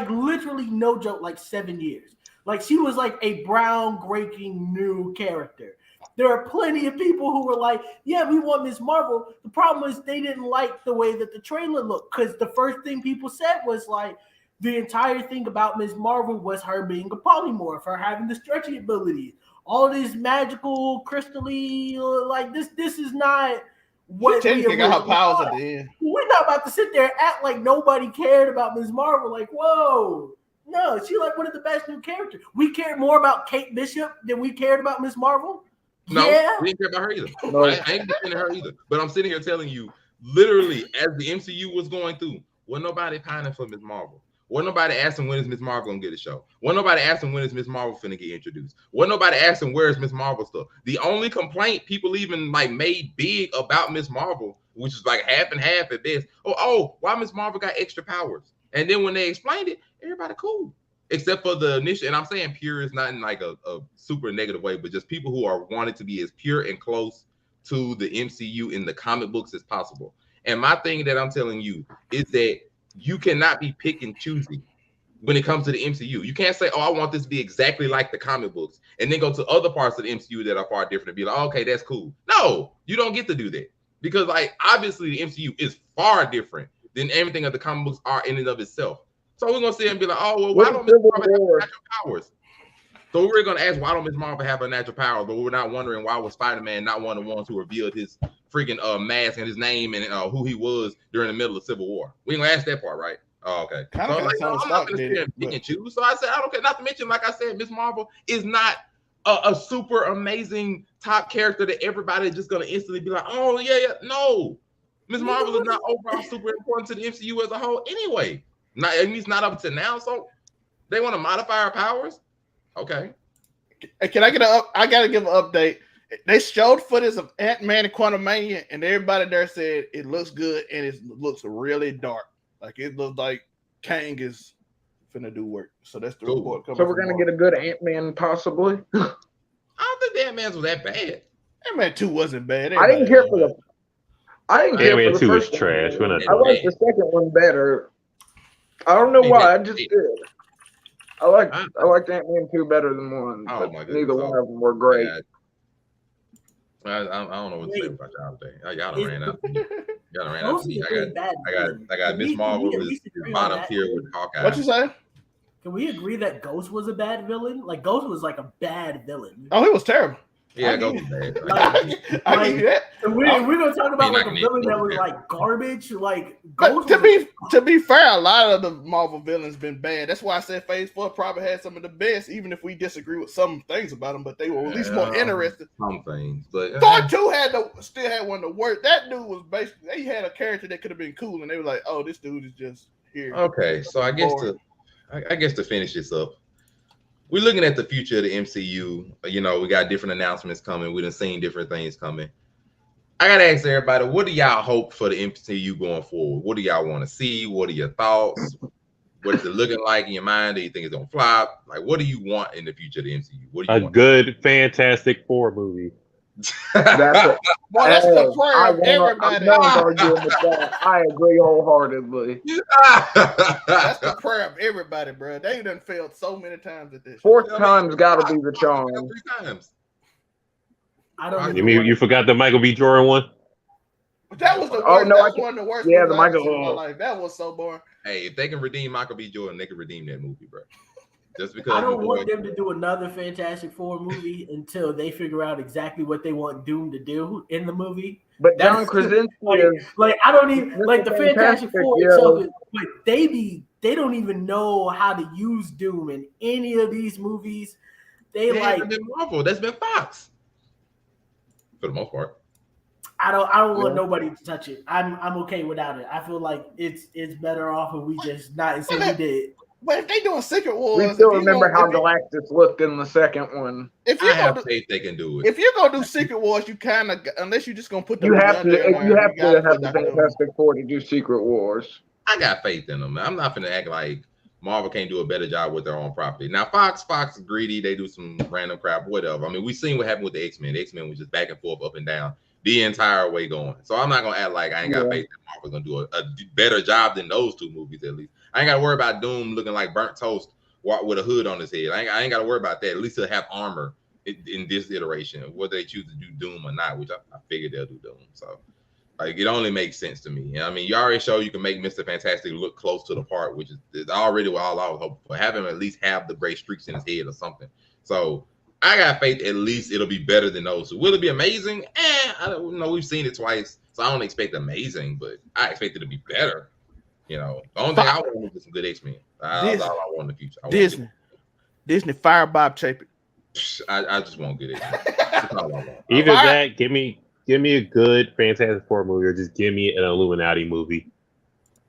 literally no joke, like 7 years. Like she was like a groundbreaking new character. There are plenty of people who were like, yeah, we want Miss Marvel. The problem is they didn't like the way that the trailer looked because the first thing people said was like, the entire thing about Miss Marvel was her being a polymorph, her having the stretching abilities. All this magical, crystally, like this is not what we got her powers at the end. We're not about to sit there and act like nobody cared about Ms. Marvel. Like, whoa, no, she's like one of the best new characters. We cared more about Kate Bishop than we cared about Ms. Marvel. No, yeah. we didn't care about her either. No. I ain't defending her either. But I'm sitting here telling you, literally, as the MCU was going through, wasn't nobody pining for Ms. Marvel. Wasn't nobody asking when is Miss Marvel gonna get a show. Wasn't nobody asking when is Miss Marvel finna get introduced. Wasn't nobody asking where is Miss Marvel stuff. The only complaint people even like made big about Miss Marvel, which is like half and half at best. Oh, why Miss Marvel got extra powers? And then when they explained it, everybody cool. Except for the initial, and I'm saying pure is not in like a super negative way, but just people who are wanted to be as pure and close to the MCU in the comic books as possible. And my thing that I'm telling you is that you cannot be pick and choosy when it comes to the MCU. You can't say, oh, I want this to be exactly like the comic books, and then go to other parts of the MCU that are far different and be like, oh, okay, that's cool. No, you don't get to do that. Because, like, obviously the MCU is far different than everything of the comic books are in and of itself. So we're going to sit and be like, oh, well, why don't Miss Marvel have natural powers? So we're going to ask, why don't Miss Marvel have her natural powers? But we're not wondering why was Spider-Man not one of the ones who revealed his freaking mask and his name and who he was during the middle of Civil War. We ain't gonna ask that part, right? Oh, okay. So I'm not gonna pick and choose. So I said, I don't care. Not to mention, like I said, Miss Marvel is not a super amazing top character that everybody just gonna instantly be like, oh yeah. No, Ms. Marvel is not overall super important to the MCU as a whole anyway. Not at least not up to now. So they want to modify her powers. Okay. Can I get I gotta give an update. They showed footage of Ant-Man and Quantumania, and everybody there said it looks good and it looks really dark. Like it looks like Kang is finna do work. So that's the report coming. So we're gonna get a good Ant-Man possibly. I don't think the Ant-Man's was that bad. Ant-Man 2 wasn't bad. I didn't care for the Ant-Man 2 is first trash. one. I like the second one better. I don't know why. I just did. I liked Ant-Man 2 better than 1. Oh but my goodness. neither one of them were great. I don't know what to say about y'all today. Y'all done ran out. Y'all done ran out to me. I got Miss Marvel is bottom tier with Hawkeye. What you say? Can we agree that Ghost was a bad villain? Like Ghost was like a bad villain. Oh, he was terrible. Yeah, Ghost was bad. I give you that. We're gonna talk about like a villain that was like garbage. Like Ghost. To be fair, a lot of the Marvel villains been bad. That's why I said Phase 4 probably had some of the best, even if we disagree with some things about them. But they were at least more interesting. Some things, but Thor 2 still had one of the worst. That dude was basically they had a character that could have been cool, and they were like, "Oh, this dude is just here." Okay, so I guess to finish this up, we're looking at the future of the MCU. You know, we got different announcements coming. We done seen different things coming. I gotta ask everybody, what do y'all hope for the MCU going forward? What do y'all want to see? What are your thoughts? What is it looking like in your mind? Do you think it's gonna flop? Like, what do you want in the future of the MCU? What do you want? Good Fantastic Four movie. That's the prayer of everybody. I agree wholeheartedly. That's the prayer of everybody, bro. They done failed so many times at this. Fourth time's got to be the charm. 3 times. I don't. You mean you forgot the Michael B. Jordan one? That was the worst. Oh, no, that was one of the worst. Yeah, the I've Michael. seen in my life. That was so boring. Hey, if they can redeem Michael B. Jordan, they can redeem that movie, bro. Just because I don't want them to do another Fantastic Four movie until they figure out exactly what they want Doom to do in the movie. But John Krasinski like I don't even like the Fantastic Four itself. But they don't even know how to use Doom in any of these movies. They like been Marvel. That's been Fox for the most part. I don't want nobody to touch it. I'm okay without it. I feel like it's better off if we just not say we did. But if they doing Secret Wars, we still remember how Galactus looked in the second one. If you have faith they can do it. If you're gonna do Secret Wars, you kind of unless you're just gonna put you have to have the Fantastic Four to do Secret Wars. I got faith in them. I'm not gonna act like Marvel can't do a better job with their own property. Now Fox is greedy. They do some random crap, whatever. I mean, we've seen what happened with the X-Men. The X-Men was just back and forth, up and down the entire way going. So I'm not gonna act like I ain't got faith that Marvel's gonna do a better job than those 2 movies at least. I ain't got to worry about Doom looking like burnt toast with a hood on his head. I ain't got to worry about that. At least he'll have armor in this iteration, whether they choose to do Doom or not, which I figured they'll do Doom. So, like, it only makes sense to me. And I mean, you already showed you can make Mr. Fantastic look close to the part, which is already what all I was hoping for. Have him at least have the gray streaks in his head or something. So, I got faith at least it'll be better than those. So will it be amazing? I don't know. We've seen it twice, so I don't expect amazing, but I expect it to be better. You know, the only thing I want is some good X-Men. That's all I want in the future. Disney fire Bob Chapek. I just want good X-Men. Either that, give me a good Fantastic Four movie, or just give me an Illuminati movie.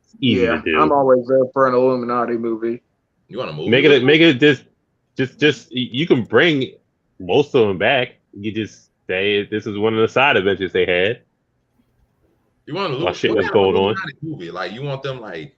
It's easy to do. I'm always there for an Illuminati movie. You want a movie? Make it just you can bring most of them back. You just say this is one of the side adventures they had. You want to look what shit was going on? Movie? Like you want them like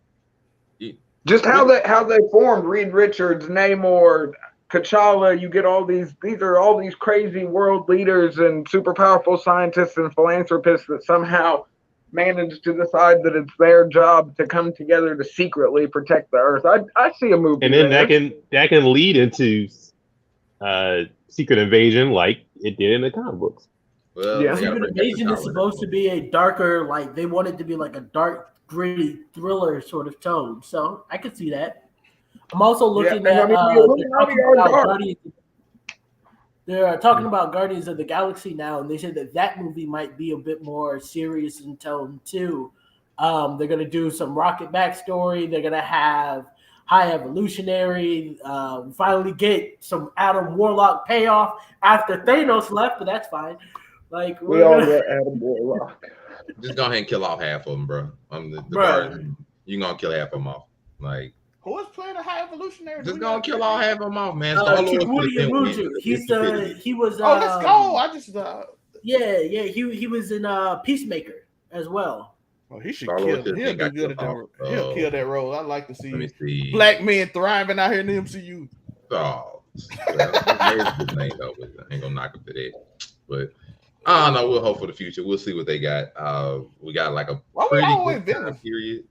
just how they formed Reed Richards, Namor, T'Challa. You get all these are all these crazy world leaders and super powerful scientists and philanthropists that somehow manage to decide that it's their job to come together to secretly protect the Earth. I see a movie, and then that can lead into Secret Invasion, like it did in the comic books. Well, yeah. Secret Invasion is supposed to be a darker, like they want it to be like a dark, gritty thriller sort of tone. So I could see that. I'm also looking at they're talking about Guardians of the Galaxy now, and they said that movie might be a bit more serious in tone too. They're gonna do some Rocket backstory. They're gonna have High Evolutionary. Finally get some Adam Warlock payoff after Thanos left, but that's fine. Like we all get Adam Warlock. Just go ahead and kill off half of them, bro. The Bro. guards, you gonna kill half of them off. Like, Who is playing a high evolutionary? just gonna kill all half of them off, man. Star-Lord Kikwudi could've been Imuju. with He's it. he was. Oh, let's go! I just He was in Peacemaker as well. Oh, he should Star-Lord kill. could've He'll been do good at that. got killed He'll off. kill that role. I like to Let me see see. black men thriving out here in the MCU. Oh, well, his name though, but I ain't gonna knock him for that. But I don't know. We'll hope for the future. We'll see what they got. We got like a Why we pretty always good villains? time period.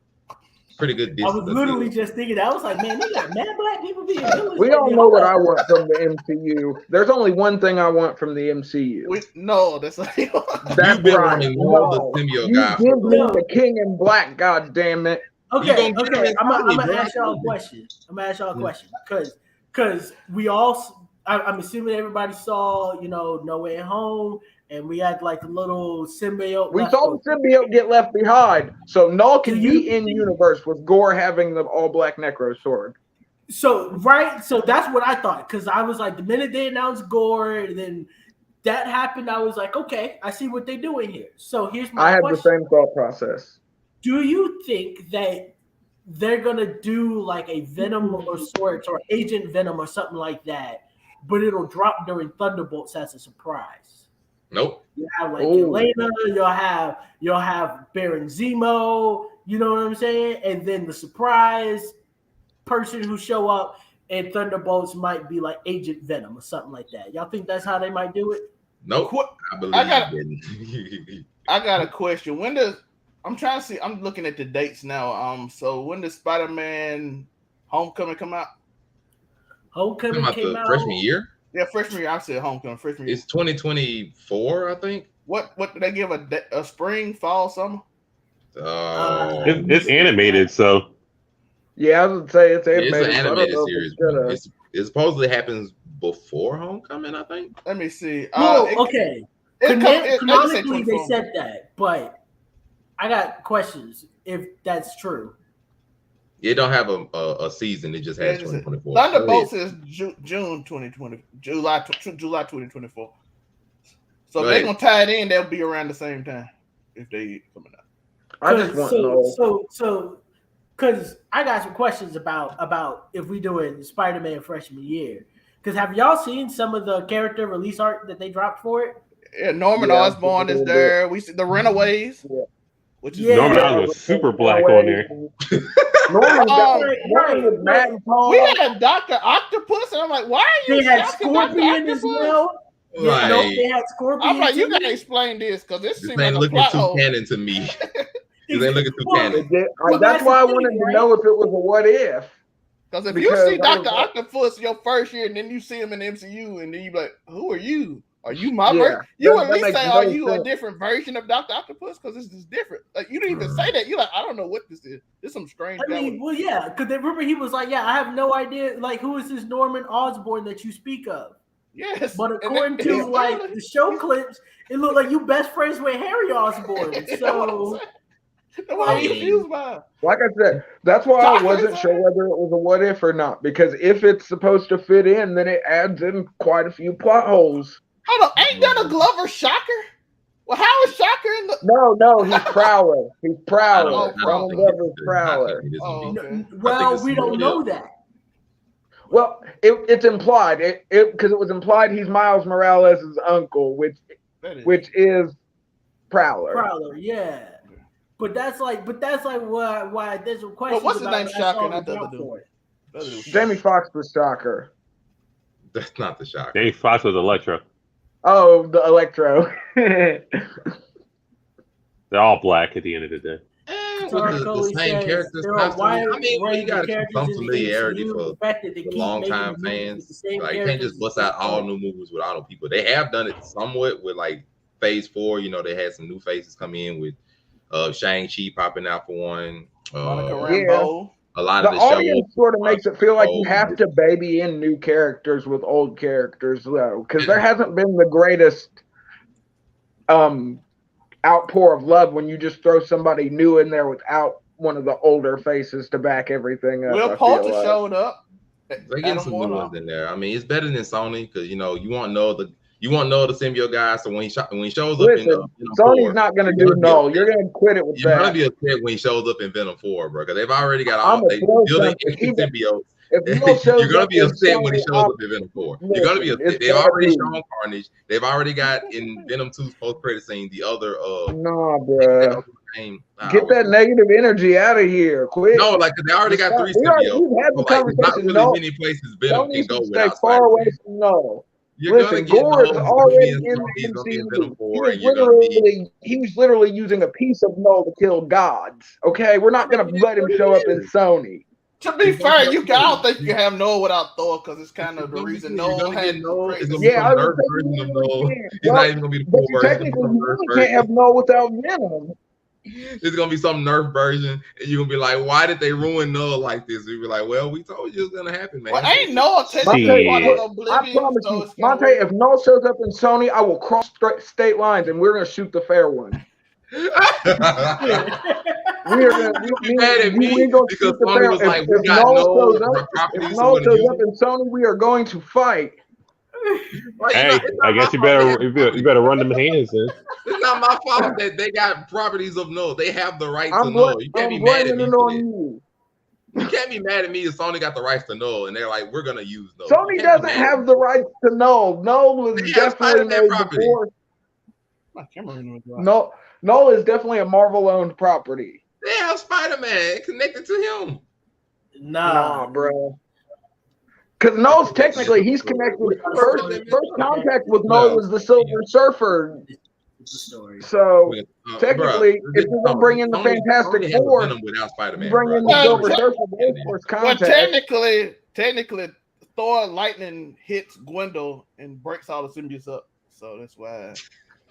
Pretty good I distance. was literally just thinking that. I was like, man, they got mad black people being villains. We all know what I want from the MCU. There's only one thing I want from the MCU. No, that's That's You've been right. wanting more of the symbiote You guy. give me the King in Black, God damn it. Okay, gonna get him in I'm Tommy, gonna bro. ask y'all a question. Because we all, I'm assuming everybody saw, No Way Home, and we had like a little symbiote. We left saw over. the symbiote get left behind, so Null can Do you be in universe with Gore having the all black necro sword. So that's what I thought, because I was like, the minute they announced Gore, then that happened. I was like, okay, I see what they're doing here. So here's my I had question. the same thought process. Do you think that they're gonna do like a Venom or sorts or Agent Venom or something like that, but it'll drop during Thunderbolts as a surprise? Nope. You have like Yelena, you'll have Baron Zemo, you know what I'm saying? And then the surprise person who show up and Thunderbolts might be like Agent Venom or something like that. Y'all think that's how they might do it? Nope. I believe I got a question. When does I'm trying to see? I'm looking at the dates now. So when does Spider-Man Homecoming come out? Homecoming came out freshman year. Yeah, freshman year. I said Homecoming. Freshman year. It's 2024, I think. What do they give a spring, fall, summer? It's animated, so yeah, I would say it's animated. It's an animated series. It supposedly happens before Homecoming, I think. Let me see. Okay. Canonically, they said that, but I got questions if that's true. It don't have a season. It just has 2024. Thunderbolts is June 2020, July 2024. So if they're gonna tie it in, they'll be around the same time if they coming out. I just want so because I got some questions about if we do it in Spider-Man freshman year. Because have y'all seen some of the character release art that they dropped for it? Yeah, Norman Osborn is there. We see the Runaways. Yeah. Which is Norman Osborn was super black on there. We had Dr. Octopus, and I'm like, why are you? They had Scorpion as well. Like, no, they had Scorpion. I'm like, you gotta explain this because this seems ain't like a looking plot too hole. canon to me. This ain't looking too canon. That's why I wanted to know if it was a what if. Because if you see Dr. Octopus your first year and then you see him in the MCU and then you be like, who are you? Are you my version? You at least say, are you a different version of Dr. Octopus? Because this is different. Like, you didn't even say that. You're like, I don't know what this is. This is some strange. Well, yeah, because remember he was like, yeah, I have no idea. Like, who is this Norman Osborn that you speak of? Yes. But according to like the show clips, it looked like you best friends with Harry Osborn. So like I said, that's why I wasn't sure whether it was a what if or not. Because if it's supposed to fit in, then it adds in quite a few plot holes. Hold on, ain't that a Glover Shocker? Well, how is Shocker in the? No, he's Prowler. He's Prowler. Donald Glover's Prowler. Well, we don't know that. Well, it's implied. Because it was implied he's Miles Morales' uncle, which is Prowler. Prowler, yeah. But that's like why there's a question. Well, what's his name? Shocker, not the other dude. Jamie Foxx was Shocker. That's not the Shocker. Jamie Foxx was Electro. Oh, the Electro. They're all black at the end of the day. With the same characters. I mean, you got to keep some familiarity for long-time fans. Like, you can't just bust out all new movies with all new people. They have done it somewhat with like Phase 4. You know, they had some new faces come in with Shang-Chi popping out for one. A lot of the audience sort of makes it feel like you have to baby in new characters with old characters, though, because there hasn't been the greatest outpour of love when you just throw somebody new in there without one of the older faces to back everything up. Will Poulter showed up. They're getting some new ones in there. I mean, it's better than Sony because you know you want to know You want Null the symbiote guy, so when he shows up Listen, in Venom Sony's 4, not gonna do Null. You're gonna quit it with you're gonna that. be upset when he shows up in Venom 4, bro, because they've already got I'm all a they pro building something. extra symbiotes. If Null shows You're gonna up be in upset when he Sony, shows up in Venom 4. You're gonna be listen, upset. it's They've already bad shown news. Carnage. They've already got in Venom 2's post-credit scene the other Nah, bruh. Get was that negative energy out of here. Quit. no, like they already got 3 We've symbiotes. had the So, like, there's not conversation. really No, many places Venom Sony can go should stay without far away Spider-Man. from Null. You're Listen, gonna get Gore is Null. already in He's the gonna be in MCU. Venom 4, and you're gonna be. He was literally using a piece of Null to kill gods. Okay, we're not gonna let him show up in Sony. To be fair, I don't think you can have Noah without Thor because it's kind of the reason Noah had. It's gonna be some Yeah, I nerf was version of Null. He's Well, not even gonna be the but full you version. technically you really can't have Null without Venom. It's gonna be some nerf version, and you're gonna be like, "Why did they ruin Null like this?" You'll be like, "Well, we told you it was gonna happen, man." Well, ain't Noah technically part of Oblivion? I promise so you, it's kinda Monte, weird. if Null shows up in Sony, I will cross state lines and we're gonna shoot the fair one. We are gonna be mad at me because Sony was like, "We got no properties." If Null shows up in Sony, we are going to fight. Hey, I guess you better run them hands in. It's not my fault that they got properties of Null. They have the right to Null. You can't be mad at me. You can't be mad at me if Sony got the rights to Null and they're like, "We're gonna use Null." Sony doesn't have the rights to Null. Null was definitely made before. Null is definitely a Marvel-owned property. They have Spider-Man connected to him. Nah, bro. Because Null's technically he's connected. First contact with Null was the Silver Surfer. So technically, if you're gonna bring in the Fantastic Four, bring in the Silver Surfer. Well, technically, Thor lightning hits Gwendol and breaks all the symbiotes up. So that's why.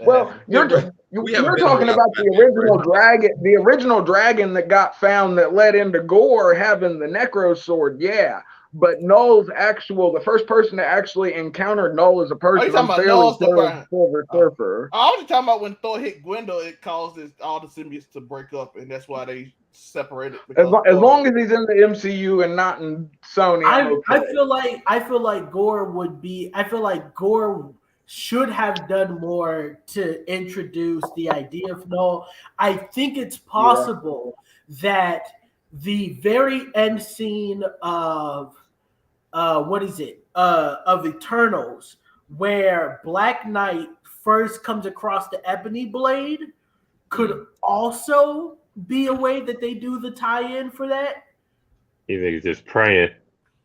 Well, you're talking about the original dragon that got found that led into Gore having the Necro Sword, yeah. But Null's the first person to actually encounter Null as a person, I'm fairly sure Silver Surfer. I was talking about when Thor hit Gwendol, it causes all the symbiotes to break up, and that's why they separated. As long as he's in the MCU and not in Sony, I feel like Gore would be. I feel like Gore should have done more to introduce the idea of Null. I think it's possible that the very end scene of of Eternals, where Black Knight first comes across the Ebony Blade, could also be a way that they do the tie-in for that. You think just praying?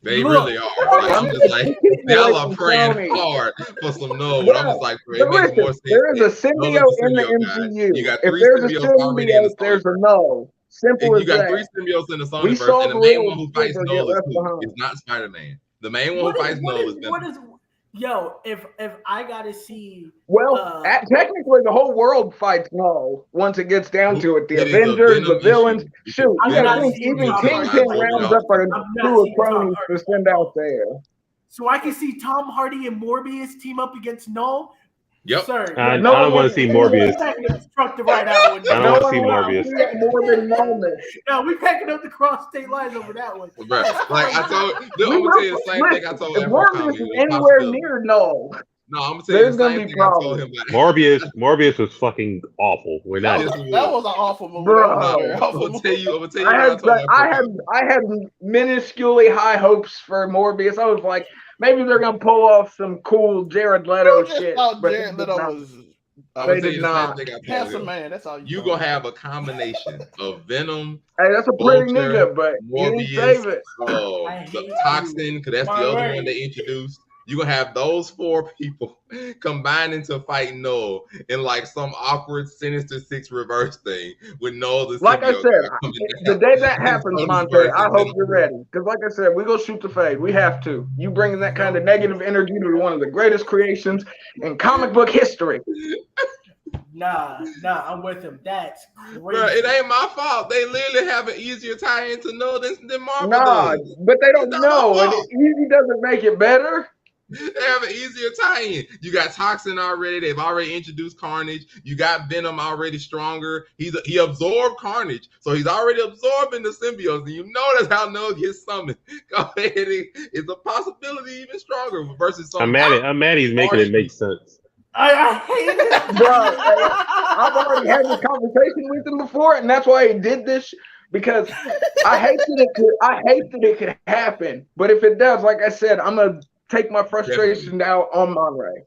They really are. Like, I'm just like, y'all are praying hard for some Null. But I'm just like, it makes more sense. There is a symbiote in the MCU. You got if there's a symbiote, there's a Null. Simple as you got that. 3 symbiotes in the Sonyverse, and the main one who fights Null is not Spider-Man. The main one who fights Null is Venom. If I gotta see, technically the whole world fights Null once it gets down to it. The Avengers, the villains. Shoot, you gotta think even Kingpin rounds up a crew of cronies to send out there. So I can see Tom Hardy and Morbius team up against Null. Yep. Sir, I don't want to see Morbius. I don't want to see Morbius. No, we packing up the cross state lines over that one. Bro, like I told, I'm gonna tell you the same thing I told if Morbius is anywhere near Null. No, I'm gonna tell you the same thing I told him. Morbius was fucking awful. That was an awful movie. Bro, I'm gonna tell you. I had minusculely high hopes for Morbius. I was like, maybe they're gonna pull off some cool Jared Leto shit. But Jared Leto was. They did not. Handsome man. That's all you gonna have a combination of Venom. Hey, that's a pretty nigga, but Morbius, you didn't save it. The Toxin, because that's the other one they introduced. You're gonna have those 4 people combining to fight Null in like some awkward Sinister Six reverse thing with Null. Like I said, the day that happens, Monte, I hope you're ready. Because like I said, we go shoot the fade. We have to. You bringing that kind of negative energy to one of the greatest creations in comic book history. Nah, I'm with him. That's crazy. Bro, it ain't my fault. They literally have an easier tie-in to Null than Marvel does. But they don't know. And it easy doesn't make it better. They have an easier tie-in. You got Toxin already. They've already introduced Carnage. You got Venom already stronger. He absorbed Carnage, so he's already absorbing the symbiote. And you know that's how Null gets summoned. Go ahead. It's a possibility even stronger versus something. I'm mad he's making it make sense. I hate it, Bro, I've already had this conversation with him before, and that's why he did this. Because I hate that it could happen, but if it does, like I said, I'm gonna take my frustration out on Monterey.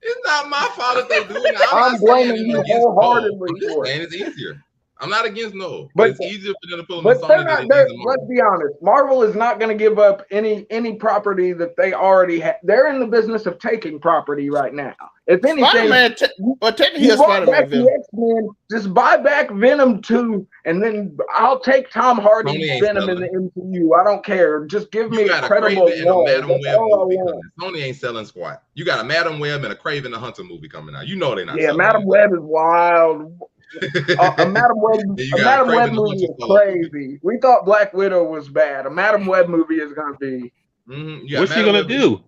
It's not my fault if they do it. I'm blaming you wholeheartedly for it. And it's easier. I'm not against Null, but it's easier for them to pull But them. they're not. Let's be honest. Marvel is not going to give up any property that they already have. They're in the business of taking property right now. If anything, technically, you brought back the X-Men. Just buy back Venom 2, and then I'll take Tom Hardy's Venom in the MCU. I don't care. Just give me a credible role. That's all I want. Sony ain't selling squat. You got a Madam Web and a Craven the Hunter movie coming out. You know they're not. Yeah, Madam Web is wild. A Madam Web movie is crazy. We thought Black Widow was bad. A Madam Web movie is gonna be. What's she gonna do?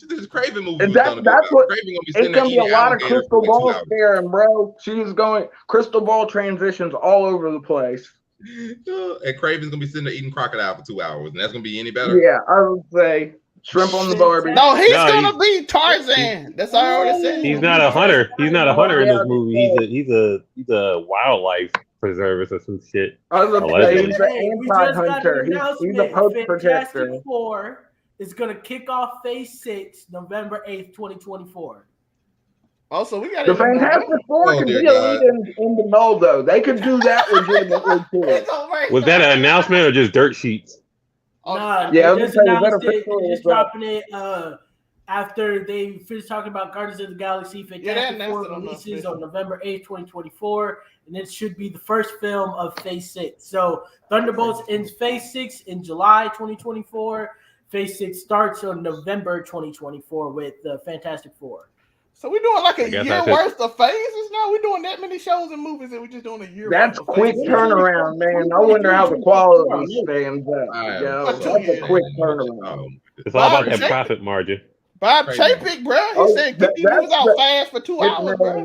This is Craven movie. That's what it's gonna be. A lot of crystal ball staring, bro. She's going crystal ball transitions all over the place. And Craven's gonna be sitting there eating crocodile for 2 hours, and that's gonna be any better. Yeah, I would say. Shrimp on the Barbie. No, he's gonna be Tarzan. That's all I already said. He's not a hunter. He's not a hunter in this movie. He's a wildlife preserver or some shit. I was gonna say he's an anti-hunter. He's a post protector. Fantastic Four is gonna kick off Phase 6 November 8th, 2024. Also, we got the Fantastic Four could be a lead in the Null, though. They could do that legitimately too. Was that an announcement or just dirt sheets? Nah, yeah, they just announced it. They're just dropping it after they finished talking about Guardians of the Galaxy. Fantastic Four releases on November 8th, 2024, and it should be the first film of Phase 6. So Thunderbolts ends Phase 6 in July 2024. Phase 6 starts on November 2024 with the Fantastic Four. So we're doing like a year worth of phases now? We're doing that many shows and movies and we're just doing a year That's worth of quick phases. Turnaround, man. I wonder how the quality stands up. That's a quick turnaround. It's all about that profit margin. Bob Chapek, bro. He said get these movies out fast for 2 hours, bro.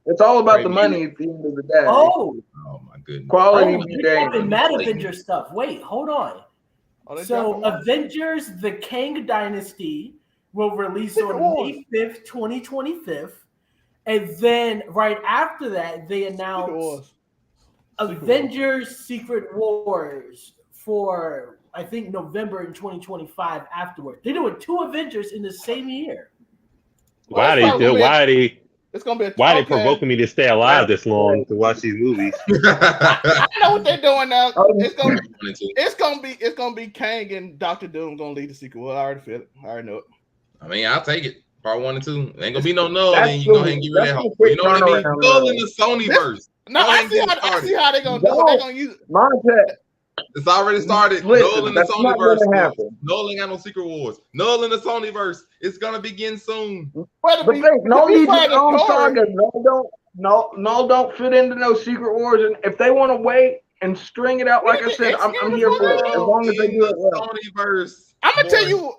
It's all about the money at the end of the day. Oh my goodness. Quality be damned. Mad Avengers stuff. Wait, hold on. So Avengers: The Kang Dynasty will release on May 5th, 2025. And then right after that, they announced Avengers Secret Wars for, I think, November in 2025 afterward. They're doing 2 Avengers in the same year. Why are they provoking me to stay alive this long to watch these movies? I know what they're doing now. It's gonna be Kang and Dr. Doom gonna lead the sequel. I already feel it. I already know it. I mean, I'll take it. Part 1 and 2. Ain't gonna be no Null. Then you go ahead and get rid of that hope. You know what I mean? Null in the Sony verse. No, I see how they're gonna do it. They're gonna use it. It's already started. Null in the Sony verse. Null ain't got no Secret Wars. Null in the Sony verse. It's gonna begin soon. But no need to own saga. Null don't fit into no Secret Wars. And if they want to wait and string it out, like I said, I'm here for it. As long as they do it well. Sony verse. I'm gonna tell you,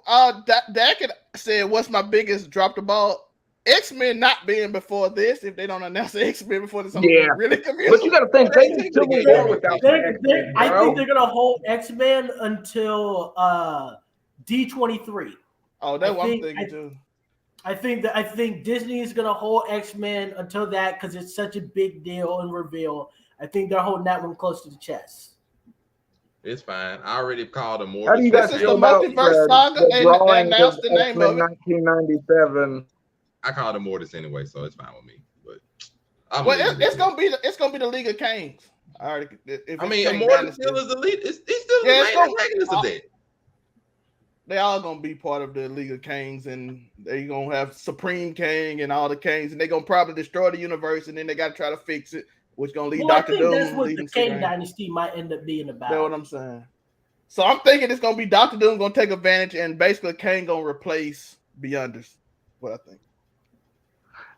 Dak said, "What's my biggest drop the ball?" X-Men not being before this. If they don't announce the X-Men before this, really confused. But you got to think they can still be there without. I think they're gonna hold X-Men until D23. Oh, that's what I'm thinking too. I think Disney is gonna hold X-Men until that because it's such a big deal and reveal. I think they're holding that one close to the chest. It's fine. I already called them more. How do you guys feel about multiverse saga and announced the name of it? 1997. I called them Mortis anyway, so it's fine with me. But it's gonna be the League of Kings. I mean, Mortis still is the lead. He's still the main antagonist of that. They all gonna be part of the League of Kings, and they gonna have Supreme King and all the Kings, and they gonna probably destroy the universe, and then they gotta try to fix it. Which gonna lead Dr. Doom. That's what the Kang Dynasty might end up being about. That's what I'm saying. So I'm thinking it's gonna be Dr. Doom gonna take advantage, and basically Kang gonna replace Beyonders. What I think.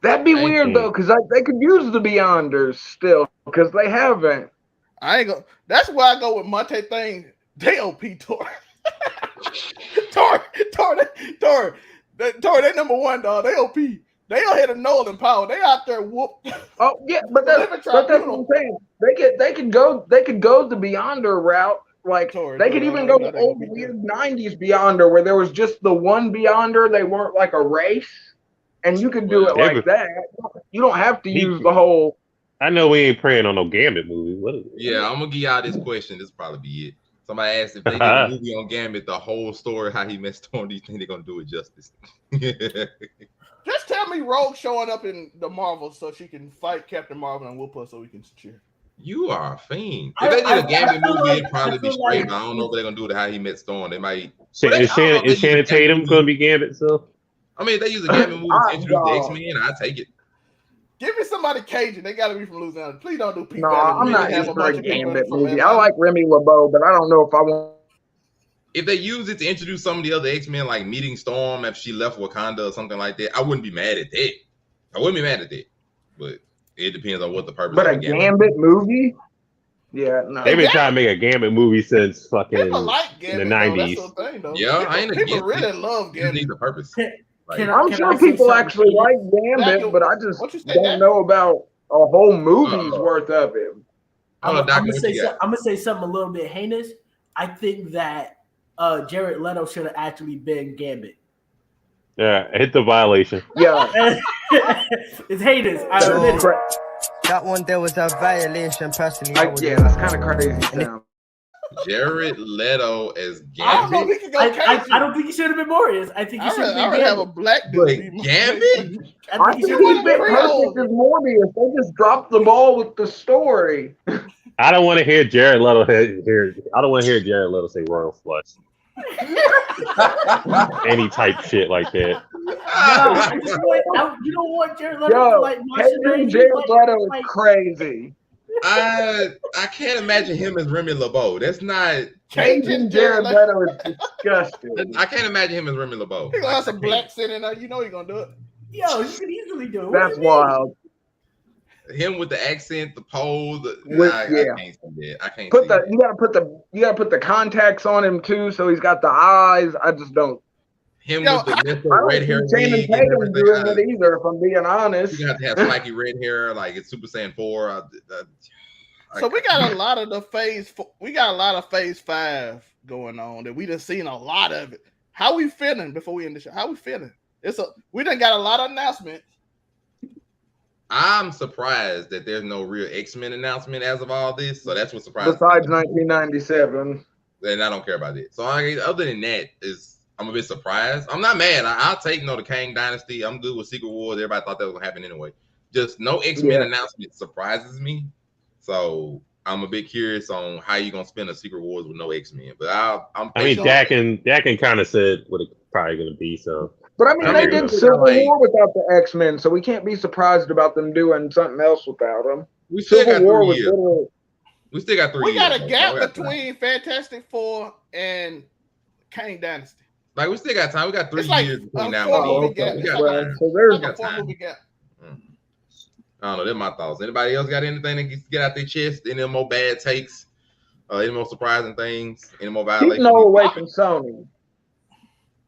That'd be weird though, because they could use the Beyonders still, because they haven't. I ain't gonna. That's why I go with Monte thing. DOP Tor. Tor. Tori, they number one, dog. They OP. They don't hit a Nolan Power. They out there whoop. Oh yeah, but that's what I'm saying. They could go the Beyonder route. Like Tori, they could even go the old weird '90s Beyonder where there was just the one Beyonder. They weren't like a race, and you could do it like that. You don't have to use the whole. I know we ain't praying on no Gambit movie. What is it? Yeah, I'm gonna give y'all this question. This will probably be it. Somebody asked if they did a movie on Gambit, the whole story, how he met Storm. Do you think they're gonna do it justice? Just tell me Rogue showing up in the Marvel so she can fight Captain Marvel and whoop her so we can cheer. You are a fiend. If they did a Gambit movie, it'd probably be straight. But I don't know if they're gonna do it how he met Storm. They might. Is Shannon Tatum gonna be Gambit? So I mean, if they use a Gambit movie to introduce the X-Men, I take it. Give me somebody Cajun. They got to be from Louisiana. Please don't do Pete. No, I'm not into a Gambit movie. I like Remy LeBeau, but I don't know if I want. If they use it to introduce some of the other X-Men, like meeting Storm after she left Wakanda or something like that, I wouldn't be mad at that. But it depends on what the purpose. But a Gambit movie? Yeah, no. They've been trying to make a Gambit movie since fucking in the '90s. I ain't people really love Gambit. Need the purpose. I'm sure people actually like Gambit, but I just don't know about a whole movie's worth of it. I'm gonna say something a little bit heinous. I think that Jared Leto should have actually been Gambit. Yeah, hit the violation. Yeah, it's heinous. I admit it. That one there was a violation. Personally, that's kind of crazy. Jared Leto as Gambit. I don't know if he can go I don't think he should have been Morbius. I think he should have been Gambit. have a black dude. Gambit? I think he's been perfect as Morbius. They just dropped the ball with the story. I don't want to hear Jared Leto here. I don't want to hear Jared Leto say royal flush. Any type shit like that. You don't want Jared Leto to like Jared Leto is crazy. I can't imagine him as Remy LeBeau. That's not Cajun Jared Leto is disgusting. I can't imagine him as Remy LeBeau. He gonna have some black sitting in there. You know he's gonna do it. Yo, you can easily do it. That's wild. Him with the accent, the pose. I can't see that. I can't put see you gotta put the contacts on him too, so he's got the eyes. I just don't. Him with the red hair. Channing Tatum doing it either, if I'm being honest. You have to have spiky red hair, like it's Super Saiyan 4. So we got a lot of the phase. We got a lot of phase 5 going on that we done seen a lot of it. How we feeling before we end the show? How we feeling? We done got a lot of announcements. I'm surprised that there's no real X-Men announcement as of all this. So that's what surprised me. Besides 1997. Then I don't care about it. So other than that, I'm a bit surprised. I'm not mad. I'll take the Kang Dynasty. I'm good with Secret Wars. Everybody thought that was gonna happen anyway. Just no X-Men announcement surprises me. So I'm a bit curious on how you're gonna spend a Secret Wars with no X-Men. But I mean, Dakin kind of said what it's probably gonna be. So, but I mean, they did Civil War without the X-Men, so we can't be surprised about them doing something else without them. We still got 3 years. We still got 3 years. We got a gap between Fantastic Four and Kang Dynasty. Like we still got time. We got 3 years between now and then. So there's a 4-movie gap. I don't know. They're my thoughts. Anybody else got anything to get out their chest? Any more bad takes? Any more surprising things? Any more violations? Keep no away from Sony.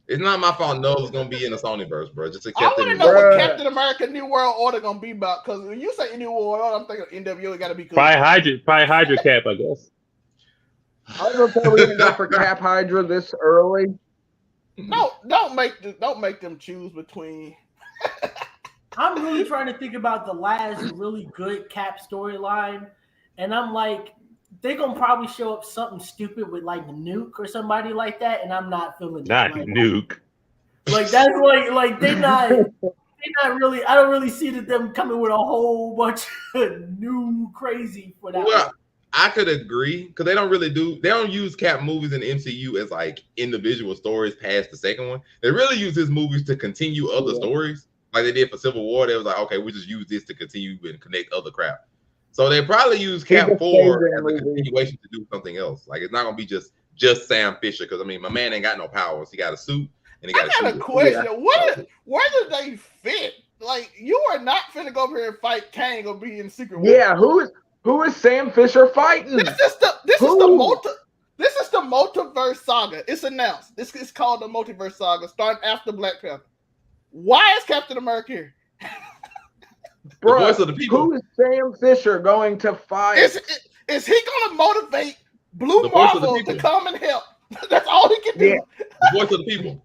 It's not my fault. No, it's gonna be in the Sonyverse, bro. Just accept I want to know what Captain America: New World Order gonna be about. Because when you say New World Order, I'm thinking NWO got to be good. Probably Hydra Cap, I guess. I was gonna say we're gonna go for Cap Hydra this early. No, don't make them choose between. I'm really trying to think about the last really good Cap storyline, and I'm like, they're gonna probably show up something stupid with like Nuke or somebody like that, and I'm not feeling not like, Nuke. Like that's like they're not really. I don't really see them coming with a whole bunch of new crazy for that. Well, I could agree because they don't use Cap movies in the MCU as like individual stories past the second one. They really use his movies to continue other stories. Like they did for Civil War, they was like, okay, we just use this to continue and connect other crap. So they probably use Cap 4 as a continuation to do something else. Like it's not gonna be just Sam Fisher because I mean my man ain't got no powers. He got a suit and he got I got a question. Yeah. Where do they fit? Like you are not finna go over here and fight Kang or be in Secret War. Yeah, who is Sam Fisher fighting? This is the multiverse saga. It's announced. This is called the multiverse saga, starting after Black Panther. Why is Captain America here? Bro, voice of the people. who is Sam Fisher going to fight? Is he going to motivate Blue The voice of the Marvel to people. come and help? That's all he can do. Yeah. The voice of the people.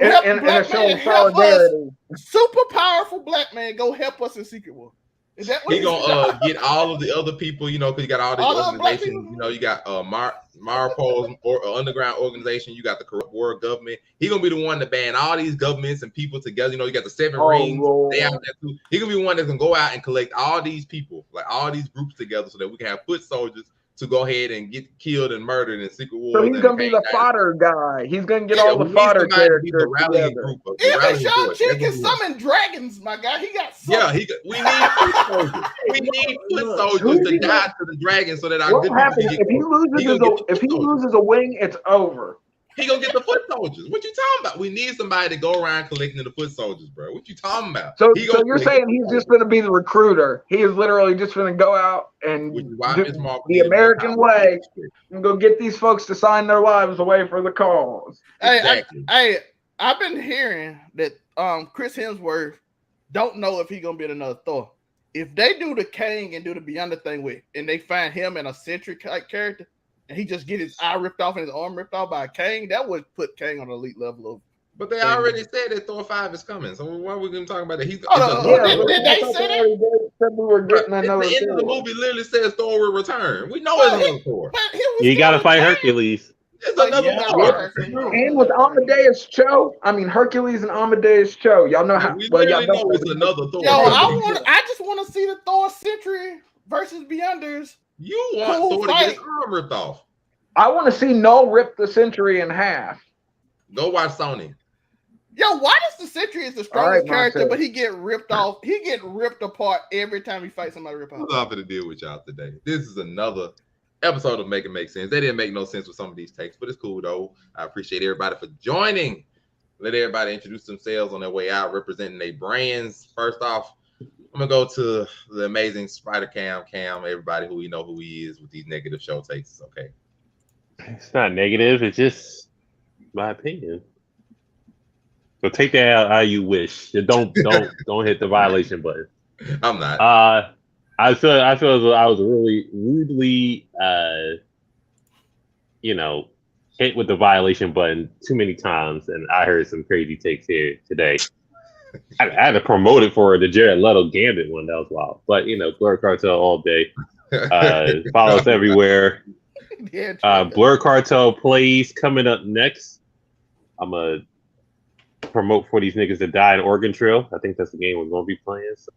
Help And black a show man of help us. solidarity. Super powerful black man go help us in Secret War. Is that what He gonna get all of the other people, you know, because you got all these All the other black organizations. people? You know, you got Marpol's or underground organization. You got the corrupt world government. He gonna be the one to ban all these governments and people together. You know, you got the seven rings. Lord. They out there too. He gonna be the one that's gonna go out and collect all these people, like all these groups together, so that we can have foot soldiers to go ahead and get killed and murdered in Secret Wars. So he's going to be the fodder guy. He's going to get all we the need fodder somebody to be characters the rallying together. group. The Even rallying force. Shang-Chi That's can what we want. summon dragons, my guy. He got Yeah, something. we need foot soldiers. We need foot soldiers to die to the dragon so that our What good people happens can get if he killed. loses a wing? It's over. He gonna get the foot soldiers. What you talking about? We need somebody to go around collecting the foot soldiers, bro. What you talking about? So He gonna you're collect saying the he's foot just going to be the recruiter? He is literally just going to go out and soldiers, which is why do Miss Marvel the needed more American power. way and go get these folks to sign their lives away for the cause. Exactly. I've been hearing that Chris Hemsworth don't know if he's gonna be another Thor. If they do the Kang and do the Beyond the thing with, and they find him an eccentric type character, and he just get his eye ripped off and his arm ripped off by a Kang, that would put Kang on the elite level of. But they already said that Thor 5 is coming, so why are we gonna talk about it? He's Did they say that? Said we were getting at another the end of the Thor. movie literally says Thor will return. We know it's another Thor. You got to fight Hercules. It's another Thor. And with Amadeus Cho, I mean Hercules and Amadeus Cho. Y'all know how We well y'all literally know know it's another Thor. Yo, I just want to see the Thor Sentry versus Beyonders. You want Thor to get his arm ripped off? I want to see Null rip the Sentry in half. Go watch Sony. Yo, why does the Sentry is the strongest right, character, Marcel. but he get ripped off? He get ripped apart every time he fights somebody. Rip I'm off. not gonna deal with y'all today. This is another episode of Make It Make Sense. They didn't make no sense with some of these takes, but it's cool though. I appreciate everybody for joining. Let everybody introduce themselves on their way out, representing their brands. First off, I'm gonna go to the amazing Spider Cam. Everybody who we know who he is with these negative show takes. Okay. It's not negative. It's just my opinion. So take that out how you wish. Don't hit the violation button. I'm not. I feel as though I was really rudely, hit with the violation button too many times, and I heard some crazy takes here today. I had to promote it for the Jared Leto Gambit one. That was wild. But Blur Cartel all day. Follow us everywhere. Blur Cartel plays coming up next. I'm gonna promote for these niggas that died in Oregon Trail. I think that's the game we're gonna be playing. So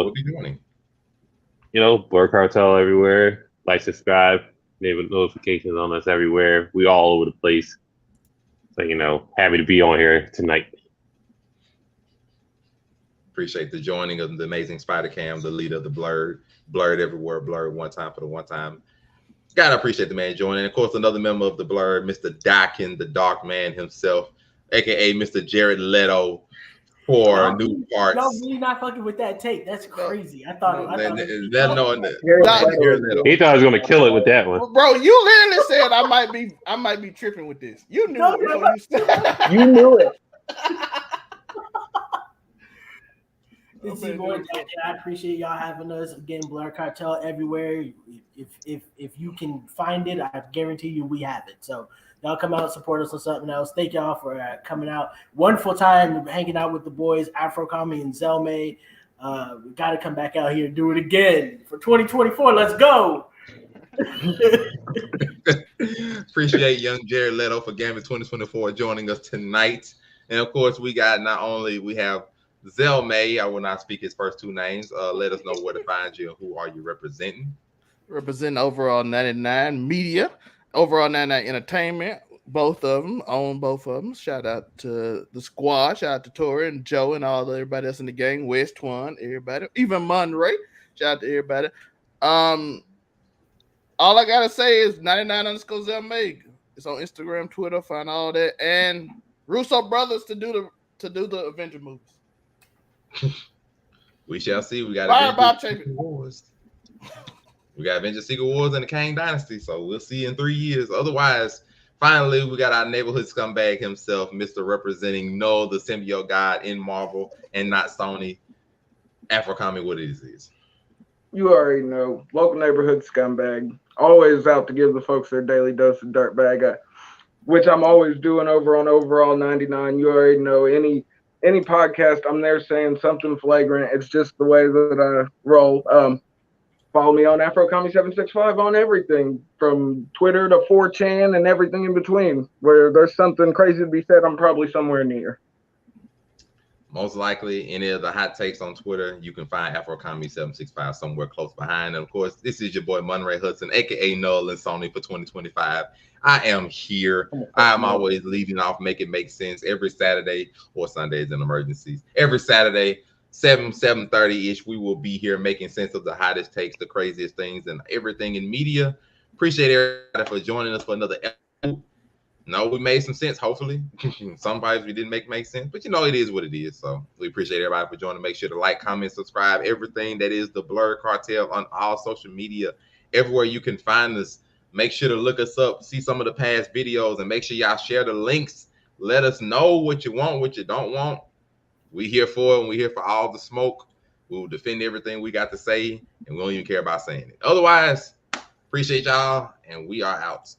we'll be doing. Blur Cartel everywhere. Like, subscribe, enable notifications on us everywhere. We all over the place. So happy to be on here tonight. Appreciate the joining of the amazing Spider Cam, the leader of the Blurred everywhere, Blurred one time for the one time. Gotta appreciate the man joining. Of course, another member of the Blurred, Mr. Dakin, the Dark Man himself, aka Mr. Jared Leto, for new parts. Y'all really not fucking with that take. That's crazy. I thought He thought he was gonna kill it with that one. Bro, you literally said I might be tripping with this. You knew it before you said. You knew it. I appreciate y'all having us again. Blur Cartel everywhere. If you can find it, I guarantee you we have it. So y'all come out, support us on something else. Thank y'all for coming out. Wonderful time hanging out with the boys, Afro Kami and Zelmay. We got to come back out here and do it again for 2024. Let's go. Appreciate young Jared Leto for Gambit 2024 joining us tonight. And of course, we have Zelmay. I will not speak his first two names. Let us know where to find you and who are you representing. Representing Overall 99 Media, Overall 99 Entertainment. Both of them, own both of them. Shout out to the squad. Shout out to Tori and Joe and everybody else in the gang. West Twan, everybody. Even Monray. Shout out to everybody. All I gotta say is 99_Zelmay. It's on Instagram, Twitter. Find all that. And Russo Brothers to do the Avenger movies. We shall see. We got Avengers Wars. We got Avengers Secret Wars and the Kang Dynasty. So we'll see in 3 years. Otherwise, Finally, we got our neighborhood scumbag himself, Mr. Representing Noah, the symbiote god in Marvel and not Sony. Afro-Comic, what it is. You already know. Local neighborhood scumbag. Always out to give the folks their daily dose of dirtbag, which I'm always doing over on Overall 99. You already know. Any podcast, I'm there saying something flagrant. It's just the way that I roll. Follow me on AfroComedy765 on everything, from Twitter to 4chan and everything in between. Where there's something crazy to be said, I'm probably somewhere near. Most likely, any of the hot takes on Twitter, you can find AfroComedy765 somewhere close behind. And of course, this is your boy Monray Hudson, aka Noel and Sony for 2025. I am here. I am always leading off Make It Make Sense every Saturday or Sundays and emergencies. Every Saturday, 7:30-ish, we will be here making sense of the hottest takes, the craziest things, and everything in media. Appreciate everybody for joining us for another episode. No, we made some sense, hopefully. Sometimes we didn't make sense, but you know, it is what it is. So we appreciate everybody for joining. Make sure to like, comment, subscribe, everything that is the Blur Cartel on all social media, everywhere you can find us. Make sure to look us up, see some of the past videos, and make sure y'all share the links. Let us know what you want, what you don't want. We here for it, and we here for all the smoke. We will defend everything we got to say, and we don't even care about saying it. Otherwise, appreciate y'all, and we are out.